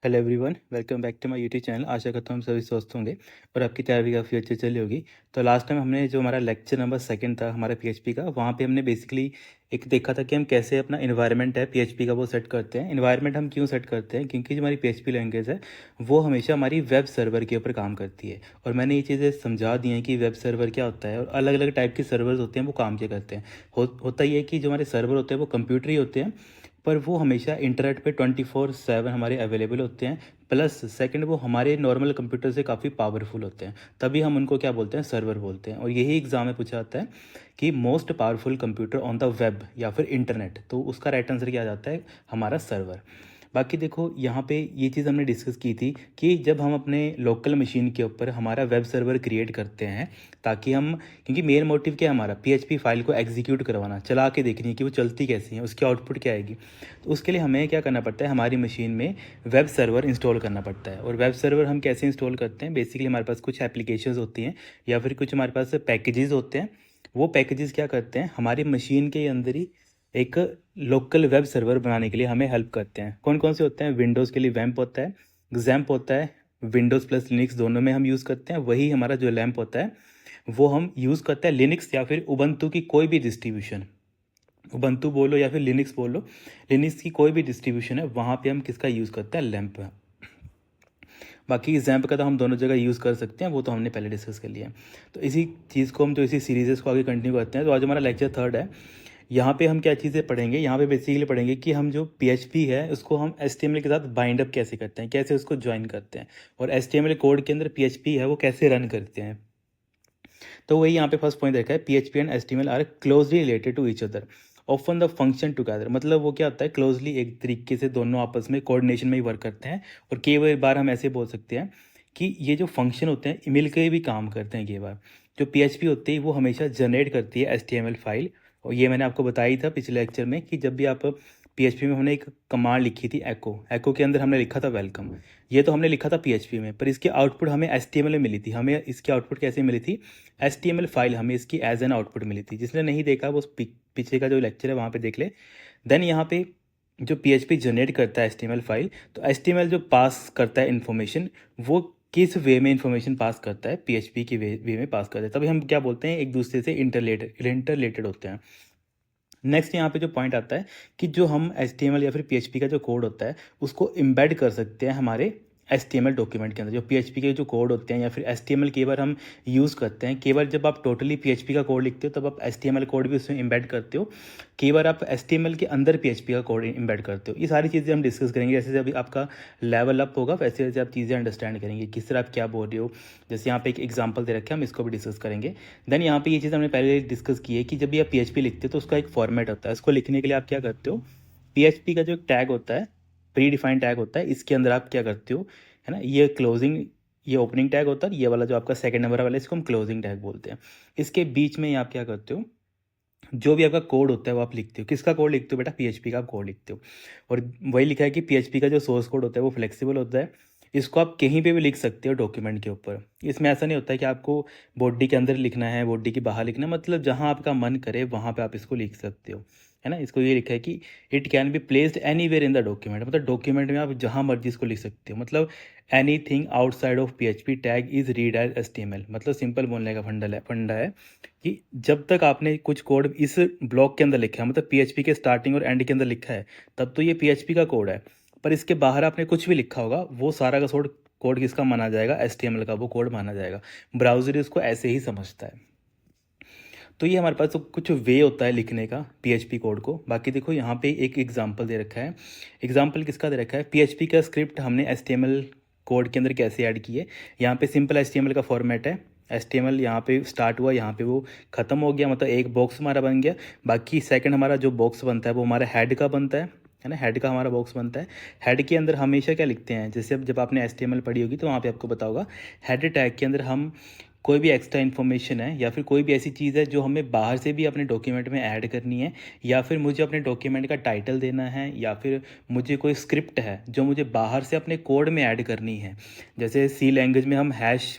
Hello everyone, welcome back to my YouTube channel. आशा करता हूँ हम सभी स्वस्थ होंगे और आपकी तैयारी काफ़ी अच्छी चली होगी। तो लास्ट टाइम हमने जो हमारा लेक्चर नंबर सेकंड था हमारा पीएचपी का, वहाँ पे हमने बेसिकली एक देखा था कि हम कैसे अपना इन्वायरमेंट है पीएचपी का वो सेट करते हैं। इन्वायरमेंट हम क्यों सेट करते हैं? क्योंकि जो हमारी पीएचपी लैंग्वेज है वो हमेशा हमारी वेब सर्वर के ऊपर काम करती है। और मैंने ये चीज़ें समझा दी हैं कि वेब सर्वर क्या होता है और अलग अलग टाइप के सर्वर्स होते हैं वो काम क्या करते हैं। होता ये है कि जो हमारे सर्वर होते हैं वो कंप्यूटर ही होते हैं, पर वो हमेशा इंटरनेट पे 24/7 हमारे अवेलेबल होते हैं। प्लस सेकंड, वो हमारे नॉर्मल कंप्यूटर से काफ़ी पावरफुल होते हैं, तभी हम उनको क्या बोलते हैं, सर्वर बोलते हैं। और यही एग्जाम में पूछा जाता है कि most powerful computer on the web या फिर इंटरनेट, तो उसका राइट आंसर क्या आ जाता है, हमारा सर्वर। बाकी देखो यहाँ पे ये चीज़ हमने डिस्कस की थी कि जब हम अपने लोकल मशीन के ऊपर हमारा वेब सर्वर क्रिएट करते हैं, ताकि हम, क्योंकि मेन मोटिव क्या है हमारा, पीएचपी फाइल को एग्जीक्यूट करवाना, चला के देखनी है कि वो चलती कैसी है, उसकी आउटपुट क्या आएगी। तो उसके लिए हमें क्या करना पड़ता है, हमारी मशीन में वेब सर्वर इंस्टॉल करना पड़ता है। और वेब सर्वर हम कैसे इंस्टॉल करते हैं? बेसिकली हमारे पास कुछ एप्लीकेशंस होती हैं या फिर कुछ हमारे पास पैकेजेस होते हैं। वो पैकेजेस क्या करते हैं, हमारी मशीन के अंदर ही एक लोकल वेब सर्वर बनाने के लिए हमें हेल्प करते हैं। कौन कौन से होते हैं? विंडोज़ के लिए वैम्प होता है, XAMPP होता है, विंडोज़ प्लस लिनक्स दोनों में हम यूज़ करते हैं। वही हमारा जो लैम्प होता है वो हम यूज़ करते हैं लिनक्स या फिर उबंटू की कोई भी डिस्ट्रीब्यूशन, उबंटू बोलो या फिर लिनक्स बोलो, लिनक्स की कोई भी डिस्ट्रीब्यूशन है वहाँ पे हम किसका यूज़ करते हैं, लैम्प। बाकी XAMPP का तो हम दोनों जगह यूज़ कर सकते हैं, वो तो हमने पहले डिस्कस कर लिया है। तो इसी चीज़ को हम, तो इसी सीरीज़ को आगे कंटिन्यू करते हैं। तो आज हमारा लेक्चर थर्ड है। यहाँ पे हम क्या चीज़ें पढ़ेंगे, यहाँ पे बेसिकली पढ़ेंगे कि हम जो पीएचपी है उसको हम एचटीएमएल के साथ बाइंड अप कैसे करते हैं, कैसे उसको ज्वाइन करते हैं, और एचटीएमएल कोड के अंदर पीएचपी है वो कैसे रन करते हैं। तो वही यहाँ पे फर्स्ट पॉइंट देखा है, PHP and HTML are closely related to each other, often the function together. मतलब वो क्या होता है, क्लोजली एक तरीके से दोनों आपस में कोऑर्डिनेशन में ही वर्क करते हैं। और कई बार हम ऐसे बोल सकते हैं कि ये जो फंक्शन होते हैं मिल के भी काम करते हैं। कई बार जो पीएचपी होती है वो हमेशा जनरेट करती है एचटीएमएल फाइल। और ये मैंने आपको बताया था पिछले लेक्चर में कि जब भी आप पीएचपी में, हमने एक कमांड लिखी थी एको, एको के अंदर हमने लिखा था वेलकम। ये तो हमने लिखा था पीएचपी में, पर इसकी आउटपुट हमें एचटीएमएल में मिली थी। हमें इसकी आउटपुट कैसे मिली थी, एचटीएमएल फाइल हमें इसकी एज एन आउटपुट मिली थी। जिसने नहीं देखा वो पीछे का जो लेक्चर है वहाँ पे देख ले। देन यहाँ पे जो पीएचपी जनरेट करता है एचटीएमएल फाइल, तो एचटीएमएल जो पास करता है इन्फॉर्मेशन, वो किस वे में इन्फॉर्मेशन पास करता है, पीएचपी के वे में पास करता है। तभी हम क्या बोलते हैं, एक दूसरे से इंटरलेटेड होते हैं। नेक्स्ट यहाँ पे जो पॉइंट आता है कि जो हम HTML या फिर PHP का जो कोड होता है उसको एम्बेड कर सकते हैं हमारे HTML डॉक्यूमेंट के अंदर। जो PHP के जो कोड होते हैं या फिर HTML कई बार हम यूज़ करते हैं, केवल जब आप टोटली PHP का कोड लिखते हो तब आप HTML कोड भी उसमें एम्बेड करते हो। कई बार आप HTML के अंदर PHP का कोड एम्बेड करते हो। ये सारी चीज़ें हम डिस्कस करेंगे। जैसे जब आपका लेवल अप होगा वैसे वैसे आप चीज़ें अंडरस्टैंड करेंगे किस तरह आप क्या बोल रहे हो। जैसे यहाँ पे एक एग्जाम्पल दे रखे हैं, हम इसको भी डिस्कस करेंगे। देन यहाँ पे ये चीज़ हमने पहले डिस्कस की है कि जब भी आप PHP लिखते हो तो उसका एक फॉर्मेट होता है। उसको लिखने के लिए आप क्या करते हो, PHP का जो एक टैग होता है, प्री डिफाइंड टैग होता है, इसके अंदर आप क्या करते हो, है ना, ये क्लोजिंग, ये ओपनिंग टैग होता है, ये वाला जो आपका सेकंड नंबर वाला इसको हम क्लोजिंग टैग बोलते हैं। इसके बीच में आप क्या करते हो, जो भी आपका कोड होता है वो आप लिखते हो। किसका कोड लिखते हो बेटा, पीएचपी का आप कोड लिखते हो। और वही लिखा है कि पीएचपी का जो सोर्स कोड होता है वो फ्लेक्सिबल होता है। इसको आप कहीं पे भी लिख सकते हो डॉक्यूमेंट के ऊपर। इसमें ऐसा नहीं होता है कि आपको बॉडी के अंदर लिखना है, बॉडी के बाहर लिखना है। मतलब जहाँ आपका मन करे वहाँ पे आप इसको लिख सकते हो, है ना। इसको ये लिखा है कि it can be placed anywhere in the document. मतलब डॉक्यूमेंट में आप जहाँ मर्जी इसको लिख सकते हो। मतलब anything outside of PHP tag is read as HTML. मतलब सिंपल बोलने का फंडा है कि जब तक आपने कुछ कोड इस ब्लॉक के अंदर लिखा है, मतलब पीएचपी के स्टार्टिंग और एंड के अंदर लिखा है, तब तो ये पीएचपी का कोड है। पर इसके बाहर आपने कुछ भी लिखा होगा वो सारा का कोड कोड किसका माना जाएगा, एचटीएमएल का वो कोड माना जाएगा। ब्राउज़र इसको ऐसे ही समझता है। तो ये हमारे पास तो कुछ वे होता है लिखने का पीएचपी कोड को। बाकी देखो यहाँ पे एक एग्जांपल दे रखा है। एग्जांपल किसका दे रखा है, पीएचपी का स्क्रिप्ट हमने एचटीएमएल कोड के अंदर कैसे ऐड किए। यहाँ पे सिंपल एचटीएमएल का फॉर्मेट है। एचटीएमएल यहाँ पे स्टार्ट हुआ, यहाँ पे वो ख़त्म हो गया, मतलब एक बॉक्स हमारा बन गया। बाकी सेकंड हमारा जो बॉक्स बनता है वो हमारा हेड का बनता है ना, हेड का हमारा बॉक्स बनता है। हेड के अंदर हमेशा क्या लिखते हैं, जैसे अब जब आपने एचटीएमएल पढ़ी होगी तो वहाँ पे आपको पता होगा, हेड टैग के अंदर हम कोई भी एक्स्ट्रा इन्फॉर्मेशन है या फिर कोई भी ऐसी चीज़ है जो हमें बाहर से भी अपने डॉक्यूमेंट में ऐड करनी है, या फिर मुझे अपने डॉक्यूमेंट का टाइटल देना है, या फिर मुझे कोई स्क्रिप्ट है जो मुझे बाहर से अपने कोड में ऐड करनी है। जैसे सी लैंग्वेज में हम हैश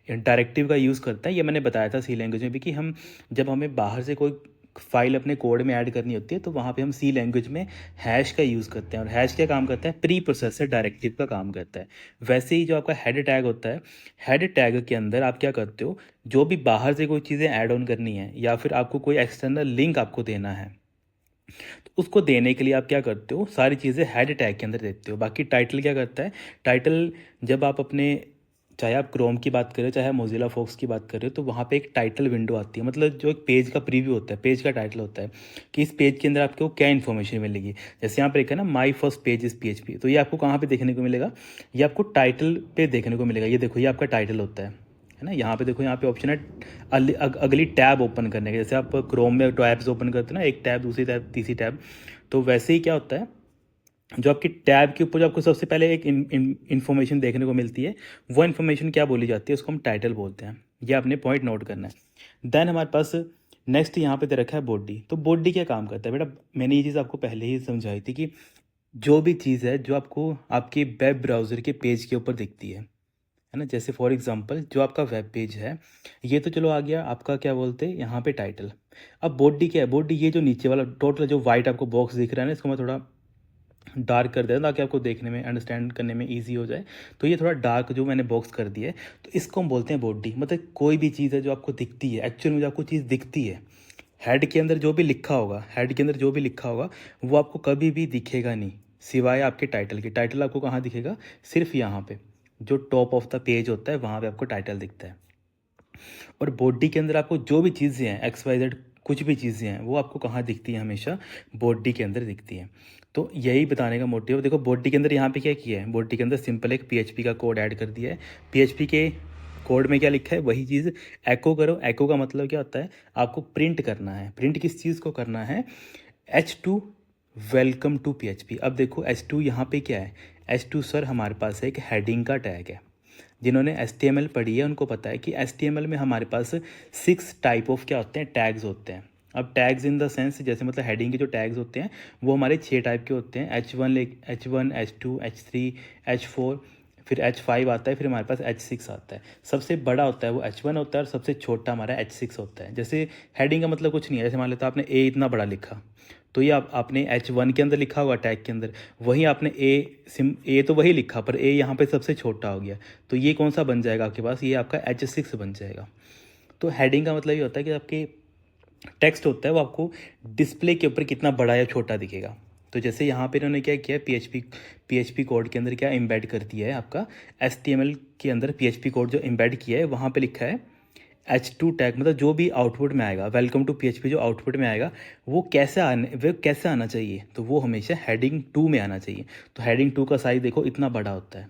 डायरेक्टिव का यूज़ करते हैं। ये मैंने बताया था सी लैंग्वेज में भी कि हम, जब हमें बाहर से कोई फाइल अपने कोड में ऐड करनी होती है तो वहाँ पे हम सी लैंग्वेज में हैश का यूज़ करते हैं। और हैश क्या काम करता है, प्री प्रोसेसर डायरेक्टिव का काम करता है। वैसे ही जो आपका हेड टैग होता है, हेड टैग के अंदर आप क्या करते हो, जो भी बाहर से कोई चीज़ें ऐड ऑन करनी है या फिर आपको कोई एक्सटर्नल लिंक आपको देना है, तो उसको देने के लिए आप क्या करते हो, सारी चीज़ें हेड टैग के अंदर देते हो। बाकी टाइटल क्या करता है, टाइटल जब आप अपने, चाहे आप क्रोम की बात करें चाहे मोजिला फोक्स की बात करें, तो वहाँ पे एक टाइटल विंडो आती है, मतलब जो एक पेज का प्रीव्यू होता है, पेज का टाइटल होता है कि इस पेज के अंदर आपको क्या इन्फॉर्मेशन मिलेगी। जैसे यहाँ पर एक है ना, my first page is PHP, तो ये आपको कहाँ पे देखने को मिलेगा, ये आपको टाइटल पे देखने को मिलेगा। ये देखो, ये आपका टाइटल होता है ना। यहाँ पे देखो, यहाँ पे ऑप्शन है अगली टैब ओपन करने का। जैसे आप क्रोम में टैब्स ओपन करते हैं ना, एक टैब दूसरी टैब तीसरी टैब, तो वैसे ही क्या होता है, जो आपकी टैब के ऊपर जो आपको सबसे पहले एक इन्फॉर्मेशन देखने को मिलती है, वो इन्फॉर्मेशन क्या बोली जाती है, उसको हम टाइटल बोलते हैं। ये आपने पॉइंट नोट करना है। देन हमारे पास नेक्स्ट यहाँ पे दे रखा है बॉडी। तो बॉडी क्या काम करता है बेटा, मैंने ये चीज़ आपको पहले ही समझाई थी कि जो भी चीज़ है जो आपको आपके वेब ब्राउज़र के पेज के ऊपर दिखती है ना। जैसे फॉर एग्जांपल जो आपका वेब पेज है, ये तो चलो आ गया आपका, क्या बोलते हैं यहाँ पे टाइटल। अब बॉडी क्या है, बॉडी ये जो नीचे वाला टोटल जो वाइट आपको बॉक्स दिख रहा है ना, इसको मैं थोड़ा डार्क कर देता हूँ ताकि आपको देखने में, अंडरस्टैंड करने में ईजी हो जाए। तो ये थोड़ा डार्क जो मैंने बॉक्स कर दिया है, तो इसको हम बोलते हैं बॉडी। मतलब कोई भी चीज़ है जो आपको दिखती है, एक्चुअल में जो आपको चीज़ दिखती है, हेड के अंदर जो भी लिखा होगा, हेड के अंदर जो भी लिखा होगा वो आपको कभी भी दिखेगा नहीं सिवाय आपके टाइटल के। टाइटल आपको कहाँ दिखेगा, सिर्फ यहाँ पे जो टॉप ऑफ द पेज होता है वहाँ पे आपको टाइटल दिखता है। और बॉडी के अंदर आपको जो भी चीज़ें हैं, XYZ कुछ भी चीज़ें हैं, वो आपको कहाँ दिखती हैं, हमेशा बॉडी के अंदर दिखती हैं। तो यही बताने का मोटिव है। देखो बॉडी के अंदर यहाँ पे क्या किया है, बॉडी के अंदर सिंपल एक PHP का कोड ऐड कर दिया है। PHP के कोड में क्या लिखा है, वही चीज़ एको करो। एको का मतलब क्या होता है, आपको प्रिंट करना है। प्रिंट किस चीज़ को करना है, H2 वेलकम टू PHP। अब देखो H2 यहाँ पे क्या है, H2 सर हमारे पास एक हेडिंग का टैग है। जिन्होंने HTML पढ़ी है उनको पता है कि HTML में हमारे पास 6 टाइप ऑफ क्या होते हैं, टैग्स होते हैं। अब टैग्स इन द सेंस, जैसे मतलब हेडिंग के जो टैग्स होते हैं वो हमारे 6 टाइप के होते हैं। H1, H2, H3, H4, फिर H5 आता है, फिर हमारे पास H6 आता है। सबसे बड़ा होता है वो H1 होता है और सबसे छोटा हमारा H6 होता है। जैसे हेडिंग का मतलब कुछ नहीं है, जैसे मान लेते आपने ए इतना बड़ा लिखा, तो ये आपने H1 के अंदर लिखा होगा टैग के अंदर, वहीं आपने ए तो वही लिखा, पर ए यहाँ पे सबसे छोटा हो गया, तो ये कौन सा बन जाएगा आपके पास, ये आपका H6 बन जाएगा। तो हेडिंग का मतलब ये होता है कि आपके टेक्स्ट होता है वो आपको डिस्प्ले के ऊपर कितना बड़ा या छोटा दिखेगा। तो जैसे यहाँ पे इन्होंने क्या किया, PHP कोड के अंदर क्या एम्बेड कर दिया है, आपका HTML के अंदर PHP कोड जो एम्बेड किया है वहाँ पे लिखा है H2 टैग। मतलब जो भी आउटपुट में आएगा, वेलकम टू PHP जो आउटपुट में आएगा वो कैसे आना चाहिए, तो वो हमेशा हेडिंग 2 में आना चाहिए। तो हेडिंग 2 का साइज़ देखो इतना बड़ा होता है,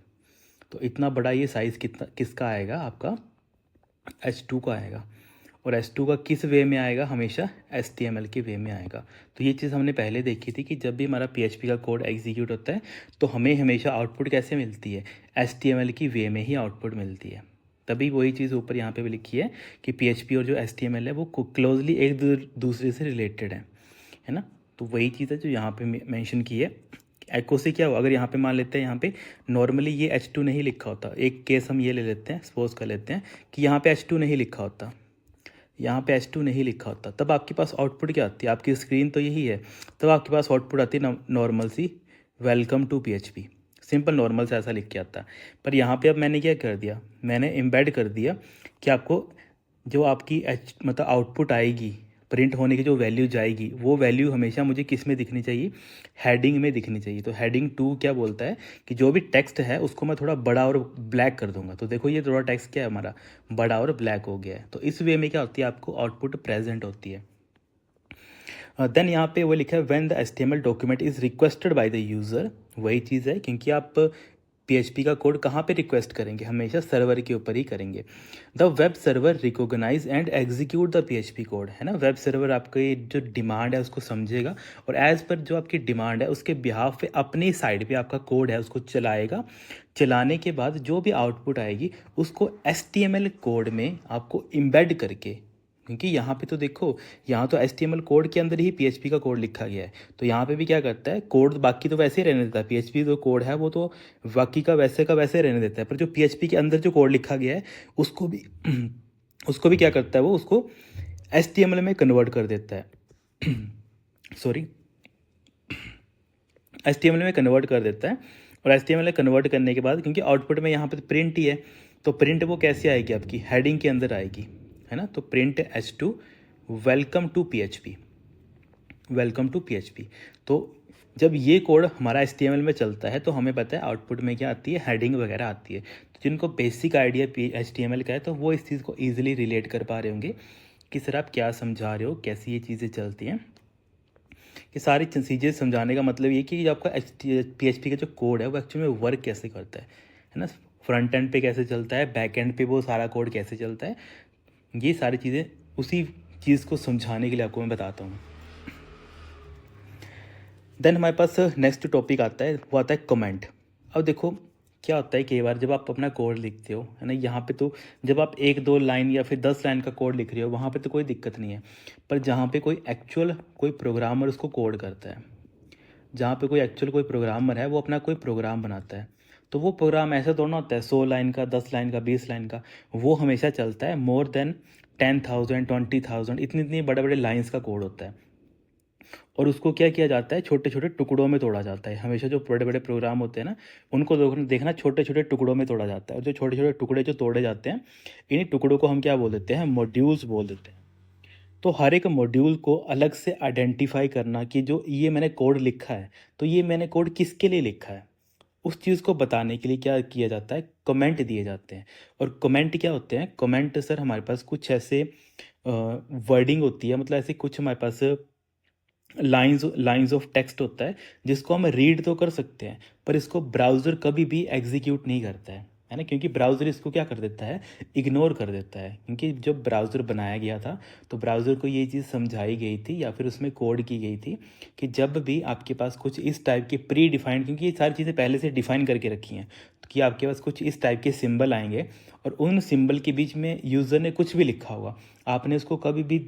तो इतना बड़ा ये साइज़ किसका आएगा, आपका H2 का आएगा। और H2 का किस वे में आएगा, हमेशा HTML के वे में आएगा। तो ये चीज़ हमने पहले देखी थी कि जब भी हमारा PHP का कोड एग्जीक्यूट होता है तो हमें हमेशा आउटपुट कैसे मिलती है, HTML की वे में ही आउटपुट मिलती है। तभी वही चीज़ ऊपर यहाँ पे भी लिखी है कि PHP और जो HTML है वो क्लोजली एक दूसरे से रिलेटेड है ना। तो वही चीज़ है जो यहाँ पे मेंशन की है। एको से क्या हो, अगर यहाँ पे मान लेते हैं, यहाँ पे नॉर्मली ये H2 नहीं लिखा होता। एक केस हम ये ले लेते हैं, सपोज कर लेते हैं कि यहाँ पे H2 नहीं लिखा होता, यहाँ पे H2 नहीं लिखा होता, तब आपके पास आउटपुट क्या आती है, आपकी स्क्रीन तो यही है, तब आपके पास आउटपुट आती है नॉर्मल सी welcome to PHP, simple normal से ऐसा लिख के आता है। पर यहाँ पे अब मैंने क्या कर दिया, मैंने एम्बेड कर दिया कि आपको जो आपकी मतलब आउटपुट आएगी, प्रिंट होने की जो वैल्यू जाएगी, वो वैल्यू हमेशा मुझे किस में दिखनी चाहिए, हेडिंग में दिखनी चाहिए। तो हेडिंग 2 क्या बोलता है कि जो भी टेक्स्ट है उसको मैं थोड़ा बड़ा और ब्लैक कर दूंगा। तो देखो ये थोड़ा टेक्स्ट क्या है हमारा, बड़ा और ब्लैक हो गया है। तो इस वे में क्या होती है, आपको आउटपुट प्रेजेंट होती है। देन यहाँ पे वो लिखा है when the HTML document is requested by the user. वही चीज़ है, क्योंकि आप PHP का कोड कहाँ पे रिक्वेस्ट करेंगे, हमेशा सर्वर के ऊपर ही करेंगे। The web server recognise and execute the PHP code, है ना। वेब सर्वर आपके जो डिमांड है उसको समझेगा और एज़ पर जो आपकी डिमांड है उसके बिहाफ पे अपनी साइड पे आपका कोड है उसको चलाएगा। चलाने के बाद जो भी आउटपुट आएगी उसको HTML कोड में आपको इम्बेड करके, क्योंकि यहाँ पे तो देखो, यहाँ तो HTML कोड के अंदर ही PHP का कोड लिखा गया है, तो यहाँ पे भी क्या करता है, कोड बाकी तो वैसे ही रहने देता है। PHP जो कोड है वो तो बाकी का वैसे रहने देता है, पर जो PHP के अंदर जो कोड लिखा गया है उसको भी उसको भी क्या करता है, वो उसको HTML में कन्वर्ट कर देता है। सॉरी, HTML में कन्वर्ट कर देता है। और HTML में कन्वर्ट करने के बाद, क्योंकि आउटपुट में यहाँ पे प्रिंट ही है, तो प्रिंट वो कैसे आएगी, आपकी हेडिंग के अंदर आएगी, है ना। तो print H2 welcome to PHP, welcome to PHP। तो जब ये कोड हमारा HTML में चलता है तो हमें पता है आउटपुट में क्या आती है, हेडिंग वगैरह आती है। तो जिनको बेसिक आइडिया HTML का है तो वो इस चीज़ को ईजिली रिलेट कर पा रहे होंगे कि सर आप क्या समझा रहे हो, कैसी ये चीज़ें चलती हैं। ये सारी चीज़ें समझाने का मतलब ये कि आपका PHP का जो कोड है वो एक्चुअली में वर्क कैसे करता है ना। फ्रंट एंड पे कैसे चलता है, बैक एंड पे वो सारा कोड कैसे चलता है, ये सारी चीज़ें उसी चीज़ को समझाने के लिए आपको मैं बताता हूँ। देन हमारे पास नेक्स्ट टॉपिक आता है, वो आता है कमेंट। अब देखो क्या होता है, कई बार जब आप अपना कोड लिखते हो, है ना, यहाँ पे तो जब आप 1-2 लाइन या फिर 10 लाइन का कोड लिख रहे हो वहाँ पे तो कोई दिक्कत नहीं है। पर जहाँ पे कोई प्रोग्रामर उसको कोड करता है, जहाँ पे कोई एक्चुअल कोई प्रोग्रामर है वो अपना कोई प्रोग्राम बनाता है, तो वो प्रोग्राम ऐसा थोड़ा ना होता है 100 लाइन का, 10 लाइन का, 20 लाइन का। वो हमेशा चलता है मोर देन 10,000 20,000 इतनी इतनी बड़े बड़े लाइन्स का कोड होता है। और उसको क्या किया जाता है, छोटे छोटे टुकड़ों में तोड़ा जाता है। हमेशा जो बड़े बड़े प्रोग्राम होते हैं ना, उनको देखना छोटे छोटे टुकड़ों में तोड़ा जाता है। और जो छोटे छोटे टुकड़े जो तोड़े जाते हैं, इन्हीं टुकड़ों को हम क्या बोल देते हैं, मॉड्यूल्स बोल देते हैं। तो हर एक मॉड्यूल को अलग से आइडेंटिफाई करना कि जो ये मैंने कोड लिखा है, तो ये मैंने कोड किसके लिए लिखा है, उस चीज़ को बताने के लिए क्या किया जाता है, कमेंट दिए जाते हैं। और कमेंट क्या होते हैं, कमेंट सर हमारे पास कुछ ऐसे वर्डिंग होती है, मतलब ऐसे कुछ हमारे पास लाइंस ऑफ टेक्स्ट होता है जिसको हम रीड तो कर सकते हैं, पर इसको ब्राउज़र कभी भी एग्जीक्यूट नहीं करता है ना। क्योंकि ब्राउज़र इसको क्या कर देता है, इग्नोर कर देता है। क्योंकि जब ब्राउज़र बनाया गया था तो ब्राउज़र को ये चीज़ समझाई गई थी या फिर उसमें कोड की गई थी कि जब भी आपके पास कुछ इस टाइप के प्री डिफाइंड, क्योंकि ये सारी चीज़ें पहले से डिफाइन करके रखी हैं, तो कि आपके पास कुछ इस टाइप के सिंबल आएंगे और उन सिंबल के बीच में यूज़र ने कुछ भी लिखा होगा, आपने उसको कभी भी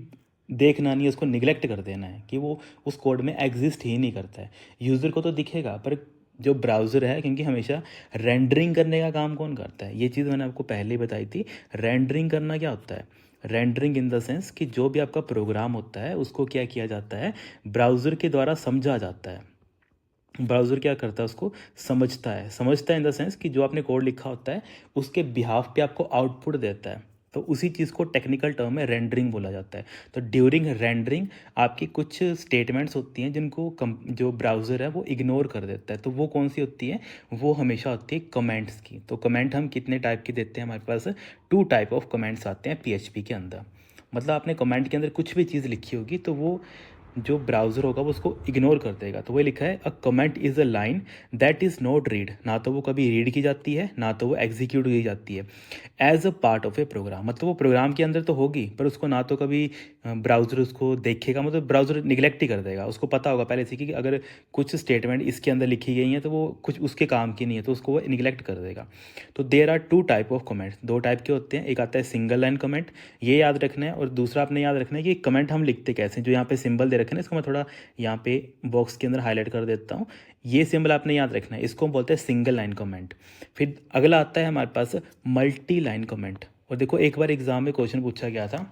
देखना नहीं है, उसको निगलेक्ट कर देना है कि वो उस कोड में एग्जिस्ट ही नहीं करता है। यूज़र को तो दिखेगा, पर जो ब्राउज़र है, क्योंकि हमेशा रेंडरिंग करने का काम कौन करता है, ये चीज़ मैंने आपको पहले ही बताई थी। रेंडरिंग करना क्या होता है, रेंडरिंग इन द सेंस कि जो भी आपका प्रोग्राम होता है उसको क्या किया जाता है, ब्राउज़र के द्वारा समझा जाता है। ब्राउज़र क्या करता है, उसको समझता है इन द सेंस कि जो आपने कोड लिखा होता है उसके बिहाफ पे आपको आउटपुट देता है। तो उसी चीज़ को टेक्निकल टर्म में रेंडरिंग बोला जाता है। तो ड्यूरिंग रेंडरिंग आपकी कुछ स्टेटमेंट्स होती हैं जिनको जो ब्राउज़र है वो इग्नोर कर देता है। तो वो कौन सी होती है, वो हमेशा होती है कमेंट्स की। तो कमेंट हम कितने टाइप के देते हैं, हमारे पास 2 टाइप ऑफ कमेंट्स आते हैं PHP के अंदर। मतलब आपने कमेंट के अंदर कुछ भी चीज़ लिखी होगी तो वो जो ब्राउज़र होगा वो उसको इग्नोर कर देगा। तो वही लिखा है, a comment is a line that is not read, ना तो वो कभी रीड की जाती है ना तो वो एग्जीक्यूट की जाती है as a part of a program. मतलब वो प्रोग्राम के अंदर तो होगी पर उसको ना तो कभी ब्राउज़र उसको देखेगा, मतलब ब्राउज़र निगलेक्ट ही कर देगा। उसको पता होगा पहले से कि अगर कुछ स्टेटमेंट इसके अंदर लिखी गई हैं तो वो कुछ उसके काम की नहीं है, तो उसको वो निगलेक्ट कर देगा। तो there are 2 type of comments, 2 type के होते हैं। एक आता है सिंगल लाइन कमेंट, ये याद रखना है। और दूसरा आपने याद रखना है कि कमेंट हम लिखते कैसे हैं। जो यहाँ पे सिंबल दे रखे हैं इसको मैं थोड़ा यहाँ पे बॉक्स के अंदर हाईलाइट कर देता हूँ। ये सिंबल आपने याद रखना है, इसको हम बोलते हैं सिंगल लाइन कमेंट। फिर अगला आता है हमारे पास मल्टी लाइन कमेंट। और देखो एक बार एग्जाम में क्वेश्चन पूछा गया था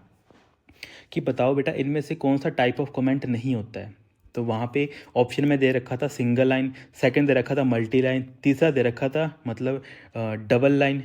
कि बताओ बेटा इनमें से कौन सा टाइप ऑफ कमेंट नहीं होता है। तो वहाँ पे ऑप्शन में दे रखा था सिंगल लाइन, सेकंड दे रखा था मल्टी लाइन, तीसरा दे रखा था मतलब डबल लाइन,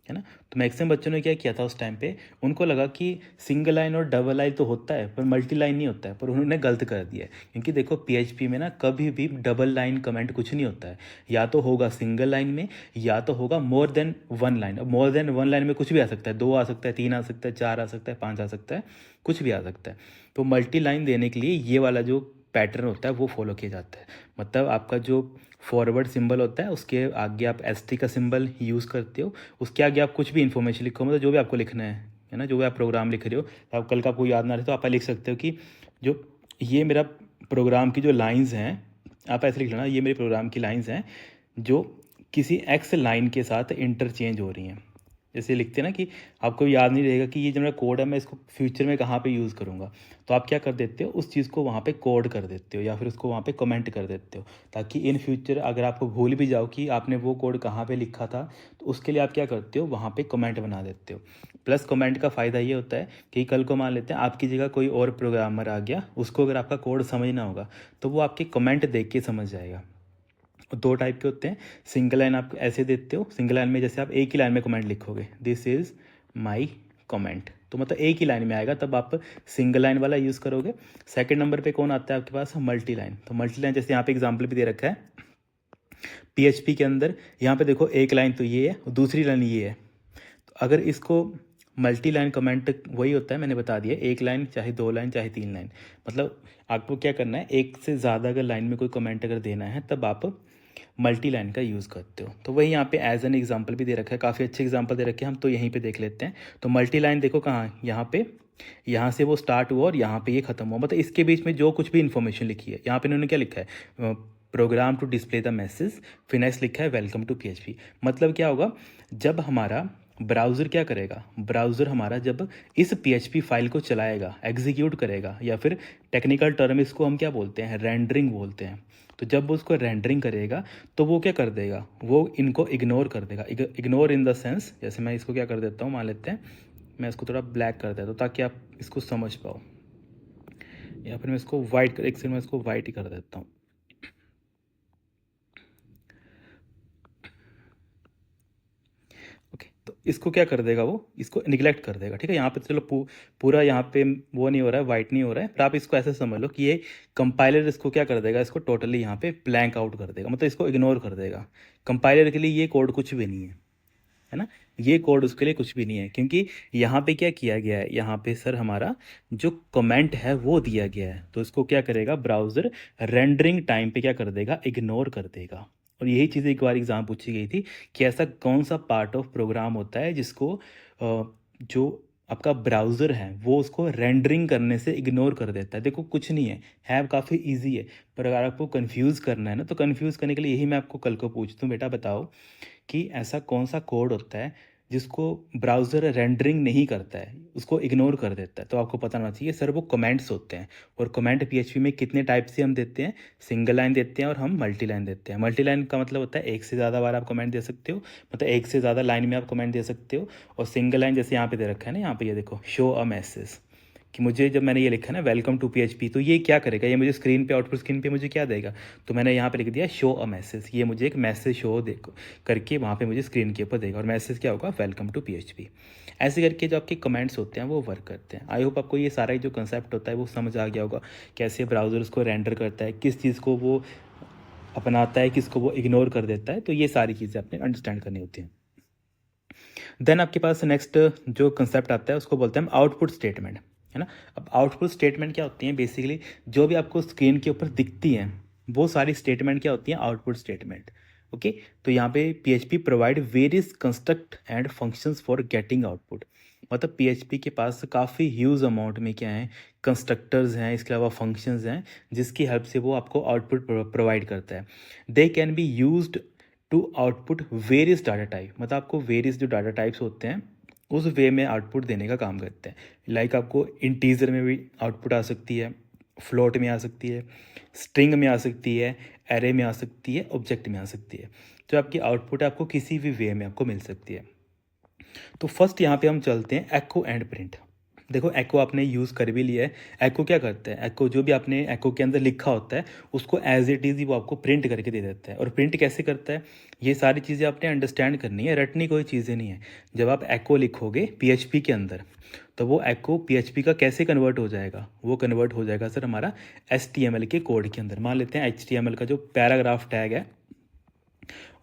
है ना। तो मैक्सिमम बच्चों ने क्या किया था उस टाइम पे, उनको लगा कि सिंगल लाइन और डबल लाइन तो होता है पर मल्टी लाइन नहीं होता है, पर उन्होंने गलत कर दिया है। क्योंकि देखो PHP में ना कभी भी डबल लाइन कमेंट कुछ नहीं होता है, या तो होगा सिंगल लाइन में या तो होगा मोर देन 1 लाइन। अब मोर देन 1 लाइन में कुछ भी आ सकता है, 2 आ सकता है, 3 आ सकता है, 4 आ सकता है, 5 आ सकता है, कुछ भी आ सकता है। तो मल्टी लाइन देने के लिए ये वाला जो पैटर्न होता है वो फॉलो किया जाता है। मतलब आपका जो फॉरवर्ड सिंबल होता है उसके आगे आप ST का सिंबल यूज़ करते हो, उसके आगे आप कुछ भी इन्फॉर्मेशन लिखो, मतलब जो भी आपको लिखना है ना, जो भी आप प्रोग्राम लिख रहे हो, तो आप कल का आपको याद ना रहे तो आप लिख सकते हो कि जो ये मेरा प्रोग्राम की जो लाइंस हैं, आप ऐसे लिख लेना, ये मेरे प्रोग्राम की लाइंस हैं जो किसी X लाइन के साथ इंटरचेंज हो रही हैं। जैसे लिखते हैं ना कि आपको याद नहीं रहेगा कि ये जो मेरा कोड है मैं इसको फ्यूचर में कहाँ पे यूज़ करूँगा, तो आप क्या कर देते हो, उस चीज़ को वहाँ पे कोड कर देते हो या फिर उसको वहाँ पे कमेंट कर देते हो, ताकि इन फ्यूचर अगर आपको भूल भी जाओ कि आपने वो कोड कहाँ पे लिखा था, तो उसके लिए आप क्या करते हो, वहाँ पे कमेंट बना देते हो। प्लस कमेंट का फ़ायदा ये होता है कि कल को मान लेते हैं आपकी जगह कोई और प्रोग्रामर आ गया, उसको अगर आपका कोड समझना होगा तो वो आपके कमेंट देख के समझ जाएगा। दो टाइप के होते हैं, सिंगल लाइन आप ऐसे देते हो, सिंगल लाइन में जैसे आप एक ही लाइन में कमेंट लिखोगे, दिस इज़ माई कमेंट, तो मतलब एक ही लाइन में आएगा, तब आप सिंगल लाइन वाला यूज़ करोगे। सेकंड नंबर पे कौन आता है आपके पास, मल्टी लाइन। तो मल्टी लाइन जैसे यहाँ पे एग्जांपल भी दे रखा है पीएचपी के अंदर, यहाँ पे देखो एक लाइन तो ये है और दूसरी लाइन ये है, तो अगर इसको मल्टी लाइन कमेंट वही होता है, मैंने बता दिया, एक लाइन चाहे दो लाइन चाहे तीन लाइन, मतलब आपको क्या करना है, एक से ज़्यादा अगर लाइन में कोई कमेंट अगर देना है तब आप मल्टी लाइन का यूज़ करते हो। तो वही यहाँ पे एज एन एग्जांपल भी दे रखा है, काफ़ी अच्छे एग्जांपल दे रखे हैं, हम तो यहीं पे देख लेते हैं। तो मल्टी लाइन देखो कहाँ, यहाँ पे, यहाँ से वो स्टार्ट हुआ और यहाँ पे ये खत्म हुआ, मतलब इसके बीच में जो कुछ भी इन्फॉर्मेशन लिखी है, यहाँ पे इन्होंने क्या लिखा है, program to display the message, फिनेक्स लिखा है वेलकम टू पीएचपी। मतलब क्या होगा, जब हमारा ब्राउज़र क्या करेगा, ब्राउज़र हमारा जब इस पीएचपी फाइल को चलाएगा, एग्जीक्यूट करेगा, या फिर टेक्निकल टर्म इसको हम क्या बोलते हैं, रेंडरिंग बोलते हैं, तो जब वो उसको रेंडरिंग करेगा तो वो क्या कर देगा, वो इनको इग्नोर कर देगा। इग्नोर इन द सेंस, जैसे मैं इसको क्या कर देता हूँ, मान लेते हैं मैं इसको थोड़ा ब्लैक कर देता हूँ ताकि आप इसको समझ पाओ, या फिर मैं इसको वाइट एक सेकंड, मैं इसको वाइट ही कर देता हूँ। ओके, तो इसको क्या कर देगा, वो इसको निगलेक्ट कर देगा, ठीक है। यहाँ पे चलो पूरा यहाँ पे वो नहीं हो रहा है, वाइट नहीं हो रहा है, पर आप इसको ऐसे समझ लो कि ये कंपाइलर इसको क्या कर देगा, इसको टोटली यहाँ पे ब्लैंक आउट कर देगा, मतलब इसको इग्नोर कर देगा। कंपाइलर के लिए ये कोड कुछ भी नहीं है ना, ये कोड उसके लिए कुछ भी नहीं है, क्योंकि यहाँ पे क्या किया गया है, यहाँ पे सर हमारा जो कमेंट है वो दिया गया है, तो इसको क्या करेगा ब्राउज़र, रेंडरिंग टाइम पे क्या कर देगा, इग्नोर कर देगा। और यही चीज़ एक बार एग्जाम पूछी गई थी कि ऐसा कौन सा पार्ट ऑफ प्रोग्राम होता है जिसको जो आपका ब्राउज़र है वो उसको रेंडरिंग करने से इग्नोर कर देता है। देखो कुछ नहीं है काफ़ी इजी है, पर अगर आपको कंफ्यूज करना है ना, तो कंफ्यूज करने के लिए यही मैं आपको कल को पूछता हूँ, बेटा बताओ कि ऐसा कौन सा कोड होता है जिसको ब्राउज़र रेंडरिंग नहीं करता है, उसको इग्नोर कर देता है। तो आपको पता होना चाहिए सर वो कमेंट्स होते हैं, और कमेंट पीएचपी में कितने टाइप से हम देते हैं, सिंगल लाइन देते हैं और हम मल्टी लाइन देते हैं। मल्टी लाइन का मतलब होता है एक से ज़्यादा बार आप कमेंट दे सकते हो, मतलब एक से ज़्यादा लाइन में आप कमेंट दे सकते हो। और सिंगल लाइन जैसे यहाँ पे दे रखा है ना, यहाँ पे ये देखो शो अ मैसेज, कि मुझे जब मैंने ये लिखा ना वेलकम टू पीएचपी, तो ये क्या करेगा, ये मुझे स्क्रीन पे, आउटपुट स्क्रीन पे मुझे क्या देगा, तो मैंने यहाँ पे लिख दिया शो अ मैसेज, ये मुझे एक मैसेज शो देखो करके वहाँ पे मुझे स्क्रीन के ऊपर देगा, और मैसेज क्या होगा, वेलकम टू पीएचपी। ऐसे करके जो आपके कमेंट्स होते हैं वो वर्क करते हैं। आई होप आपको ये सारा जो कंसेप्ट होता है वो समझ आ गया होगा, कैसे ब्राउज़र उसको रेंडर करता है, किस चीज़ को वो अपनाता है, किसको वो इग्नोर कर देता है, तो ये सारी चीज़ें आपने अंडरस्टैंड करनी होती हैं। देन आपके पास नेक्स्ट जो कंसेप्ट आता है उसको बोलते हैं हम आउटपुट स्टेटमेंट, है ना। अब आउटपुट स्टेटमेंट क्या होती हैं, बेसिकली जो भी आपको स्क्रीन के ऊपर दिखती हैं वो सारी स्टेटमेंट क्या होती हैं, आउटपुट स्टेटमेंट। ओके, तो यहाँ पे PHP provide various construct and functions for getting output, मतलब पीएचपी के पास काफ़ी ह्यूज अमाउंट में क्या है, कंस्ट्रक्टर्स हैं, इसके अलावा फंक्शंस हैं, जिसकी हेल्प से वो आपको आउटपुट प्रोवाइड करता है। They can be used to output various data type, मतलब आपको वेरियस जो डाटा टाइप्स होते हैं उस वे में आउटपुट देने का काम करते हैं। लाइक आपको इंटीजर में भी आउटपुट आ सकती है, फ्लोट में आ सकती है, स्ट्रिंग में आ सकती है, एरे में आ सकती है, ऑब्जेक्ट में आ सकती है। तो आपकी आउटपुट आपको किसी भी वे में आपको मिल सकती है। तो फर्स्ट यहाँ पे हम चलते हैं एको एंड प्रिंट। देखो एको आपने यूज़ कर भी लिया है, एको क्या करता है, एको जो भी आपने एको के अंदर लिखा होता है उसको एज इट इज़ ही वो आपको प्रिंट करके दे देता है। और प्रिंट कैसे करता है, ये सारी चीज़ें आपने अंडरस्टैंड करनी है, रटनी कोई चीज़ें नहीं है। जब आप एको लिखोगे पीएचपी के अंदर, तो वो एको पीएचपी का कैसे कन्वर्ट हो जाएगा, वो कन्वर्ट हो जाएगा सर हमारा एचटीएमएल के कोड के अंदर। मान लेते हैं एचटीएमएल का जो पैराग्राफ टैग है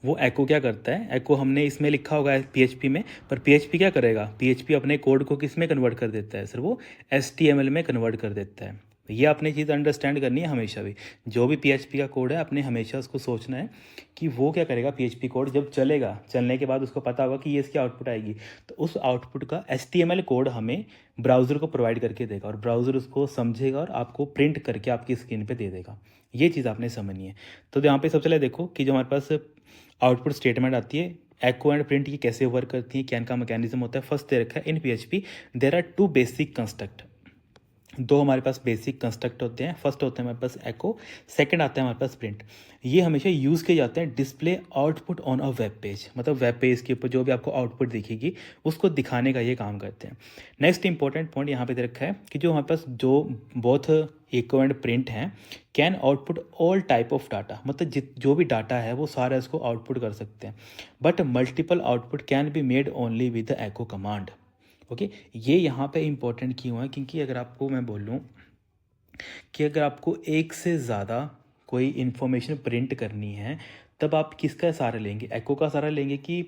वो एको क्या करता है, एको हमने इसमें लिखा होगा पीएचपी में, पर पीएचपी क्या करेगा, पीएचपी अपने कोड को किस में कन्वर्ट कर देता है सर, वो एचटीएमएल में कन्वर्ट कर देता है। ये अपनी चीज़ अंडरस्टैंड करनी है हमेशा भी, जो भी पीएचपी का कोड है आपने हमेशा उसको सोचना है कि वो क्या करेगा, पीएचपी कोड जब चलेगा, चलने के बाद उसको पता होगा कि ये इसकी आउटपुट आएगी, तो उस आउटपुट का एचटीएमएल कोड हमें ब्राउज़र को प्रोवाइड करके देगा, और ब्राउज़र उसको समझेगा और आपको प्रिंट करके आपकी स्क्रीन पर दे देगा। ये चीज़ आपने समझनी है। तो यहाँ पे सबसे पहले देखो कि जो हमारे पास आउटपुट स्टेटमेंट आती है एको एंड प्रिंट ये कैसे वर्क करती है, क्या इनका मैकेनिज्म होता है। फर्स्ट दे रखा है in PHP there are 2 basic construct, 2 हमारे पास बेसिक कंस्ट्रक्ट होते हैं। फर्स्ट होते हैं हमारे पास एको, सेकंड आता है हमारे पास प्रिंट। ये हमेशा यूज़ किए जाते हैं display output on a web page, मतलब वेब पेज के ऊपर जो भी आपको आउटपुट दिखेगी उसको दिखाने का ये काम करते हैं। नेक्स्ट इंपॉर्टेंट पॉइंट यहाँ पे दे रखा है कि जो हमारे पास जो बोथ एको एंड प्रिंट हैं can output all type of data, मतलब जो भी डाटा है वो सारा इसको आउटपुट कर सकते हैं। But multiple output can be made only with the echo command. Okay, ये यहाँ पे इंपॉर्टेंट क्यों है, क्योंकि अगर आपको मैं बोलूँ कि अगर आपको एक से ज़्यादा कोई इन्फॉर्मेशन प्रिंट करनी है तब आप किसका सहारा लेंगे, एको का सहारा लेंगे कि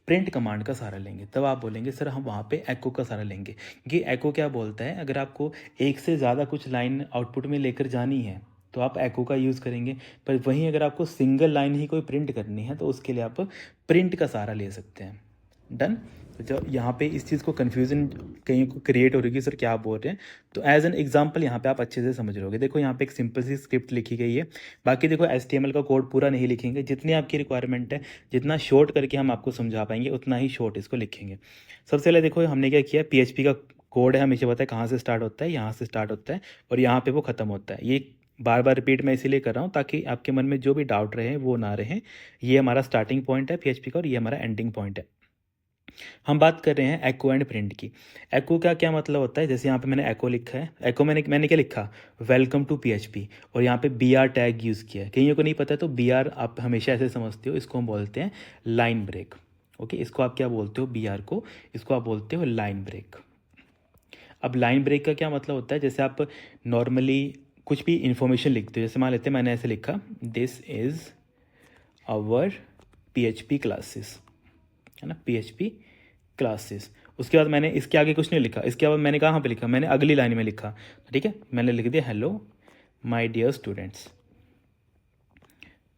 प्रिंट कमांड का सहारा लेंगे। तब आप बोलेंगे सर हम वहाँ पे एको का सहारा लेंगे, क्योंकि एको क्या बोलता है, अगर आपको एक से ज़्यादा कुछ लाइन आउटपुट में लेकर जानी है तो आप एको का यूज़ करेंगे। पर वहीं अगर आपको सिंगल लाइन ही कोई प्रिंट करनी है तो उसके लिए आप प्रिंट का सहारा ले सकते हैं। डन। तो जब यहाँ पे इस चीज़ को कन्फ्यूज़न कहीं को क्रिएट हो रही है सर क्या बोल रहे हैं, तो एज एन एग्जांपल यहाँ पे आप अच्छे से समझ रहोगे। देखो यहाँ पे एक सिंपल सी स्क्रिप्ट लिखी गई है। बाकी देखो HTML का कोड पूरा नहीं लिखेंगे, जितनी आपकी रिक्वायरमेंट है जितना शॉर्ट करके हम आपको समझा पाएंगे उतना ही शॉर्ट इसको लिखेंगे। सबसे पहले देखो हमने क्या किया, PHP का कोड है, हमेशा पता है कहाँ से स्टार्ट होता है, यहाँ से स्टार्ट होता है और यहाँ पर वो ख़त्म होता है। ये बार बार रिपीट मैं इसीलिए कर रहा हूँ ताकि आपके मन में जो भी डाउट रहे वो ना रहे। ये हमारा स्टार्टिंग पॉइंट है PHP का और ये हमारा एंडिंग पॉइंट है। हम बात कर रहे हैं एको एंड प्रिंट की। एको का क्या मतलब होता है, जैसे यहाँ पे मैंने एको लिखा है, एको मैंने क्या लिखा, वेलकम टू PHP, और यहाँ पे BR टैग यूज़ किया है। कईयों को नहीं पता है तो BR आप हमेशा ऐसे समझते हो, इसको हम बोलते हैं लाइन ब्रेक। ओके, इसको आप क्या बोलते हो, BR को, इसको आप बोलते हो लाइन ब्रेक। अब लाइन ब्रेक का क्या मतलब होता है, जैसे आप नॉर्मली कुछ भी इंफॉर्मेशन लिखते हो, जैसे मान लेते हैं मैंने ऐसे लिखा, this is our PHP classes, है ना, PHP क्लासेस। उसके बाद मैंने इसके आगे कुछ नहीं लिखा, इसके बाद मैंने कहाँ पे लिखा, मैंने अगली लाइन में लिखा, ठीक है, मैंने लिख दिया hello my dear students,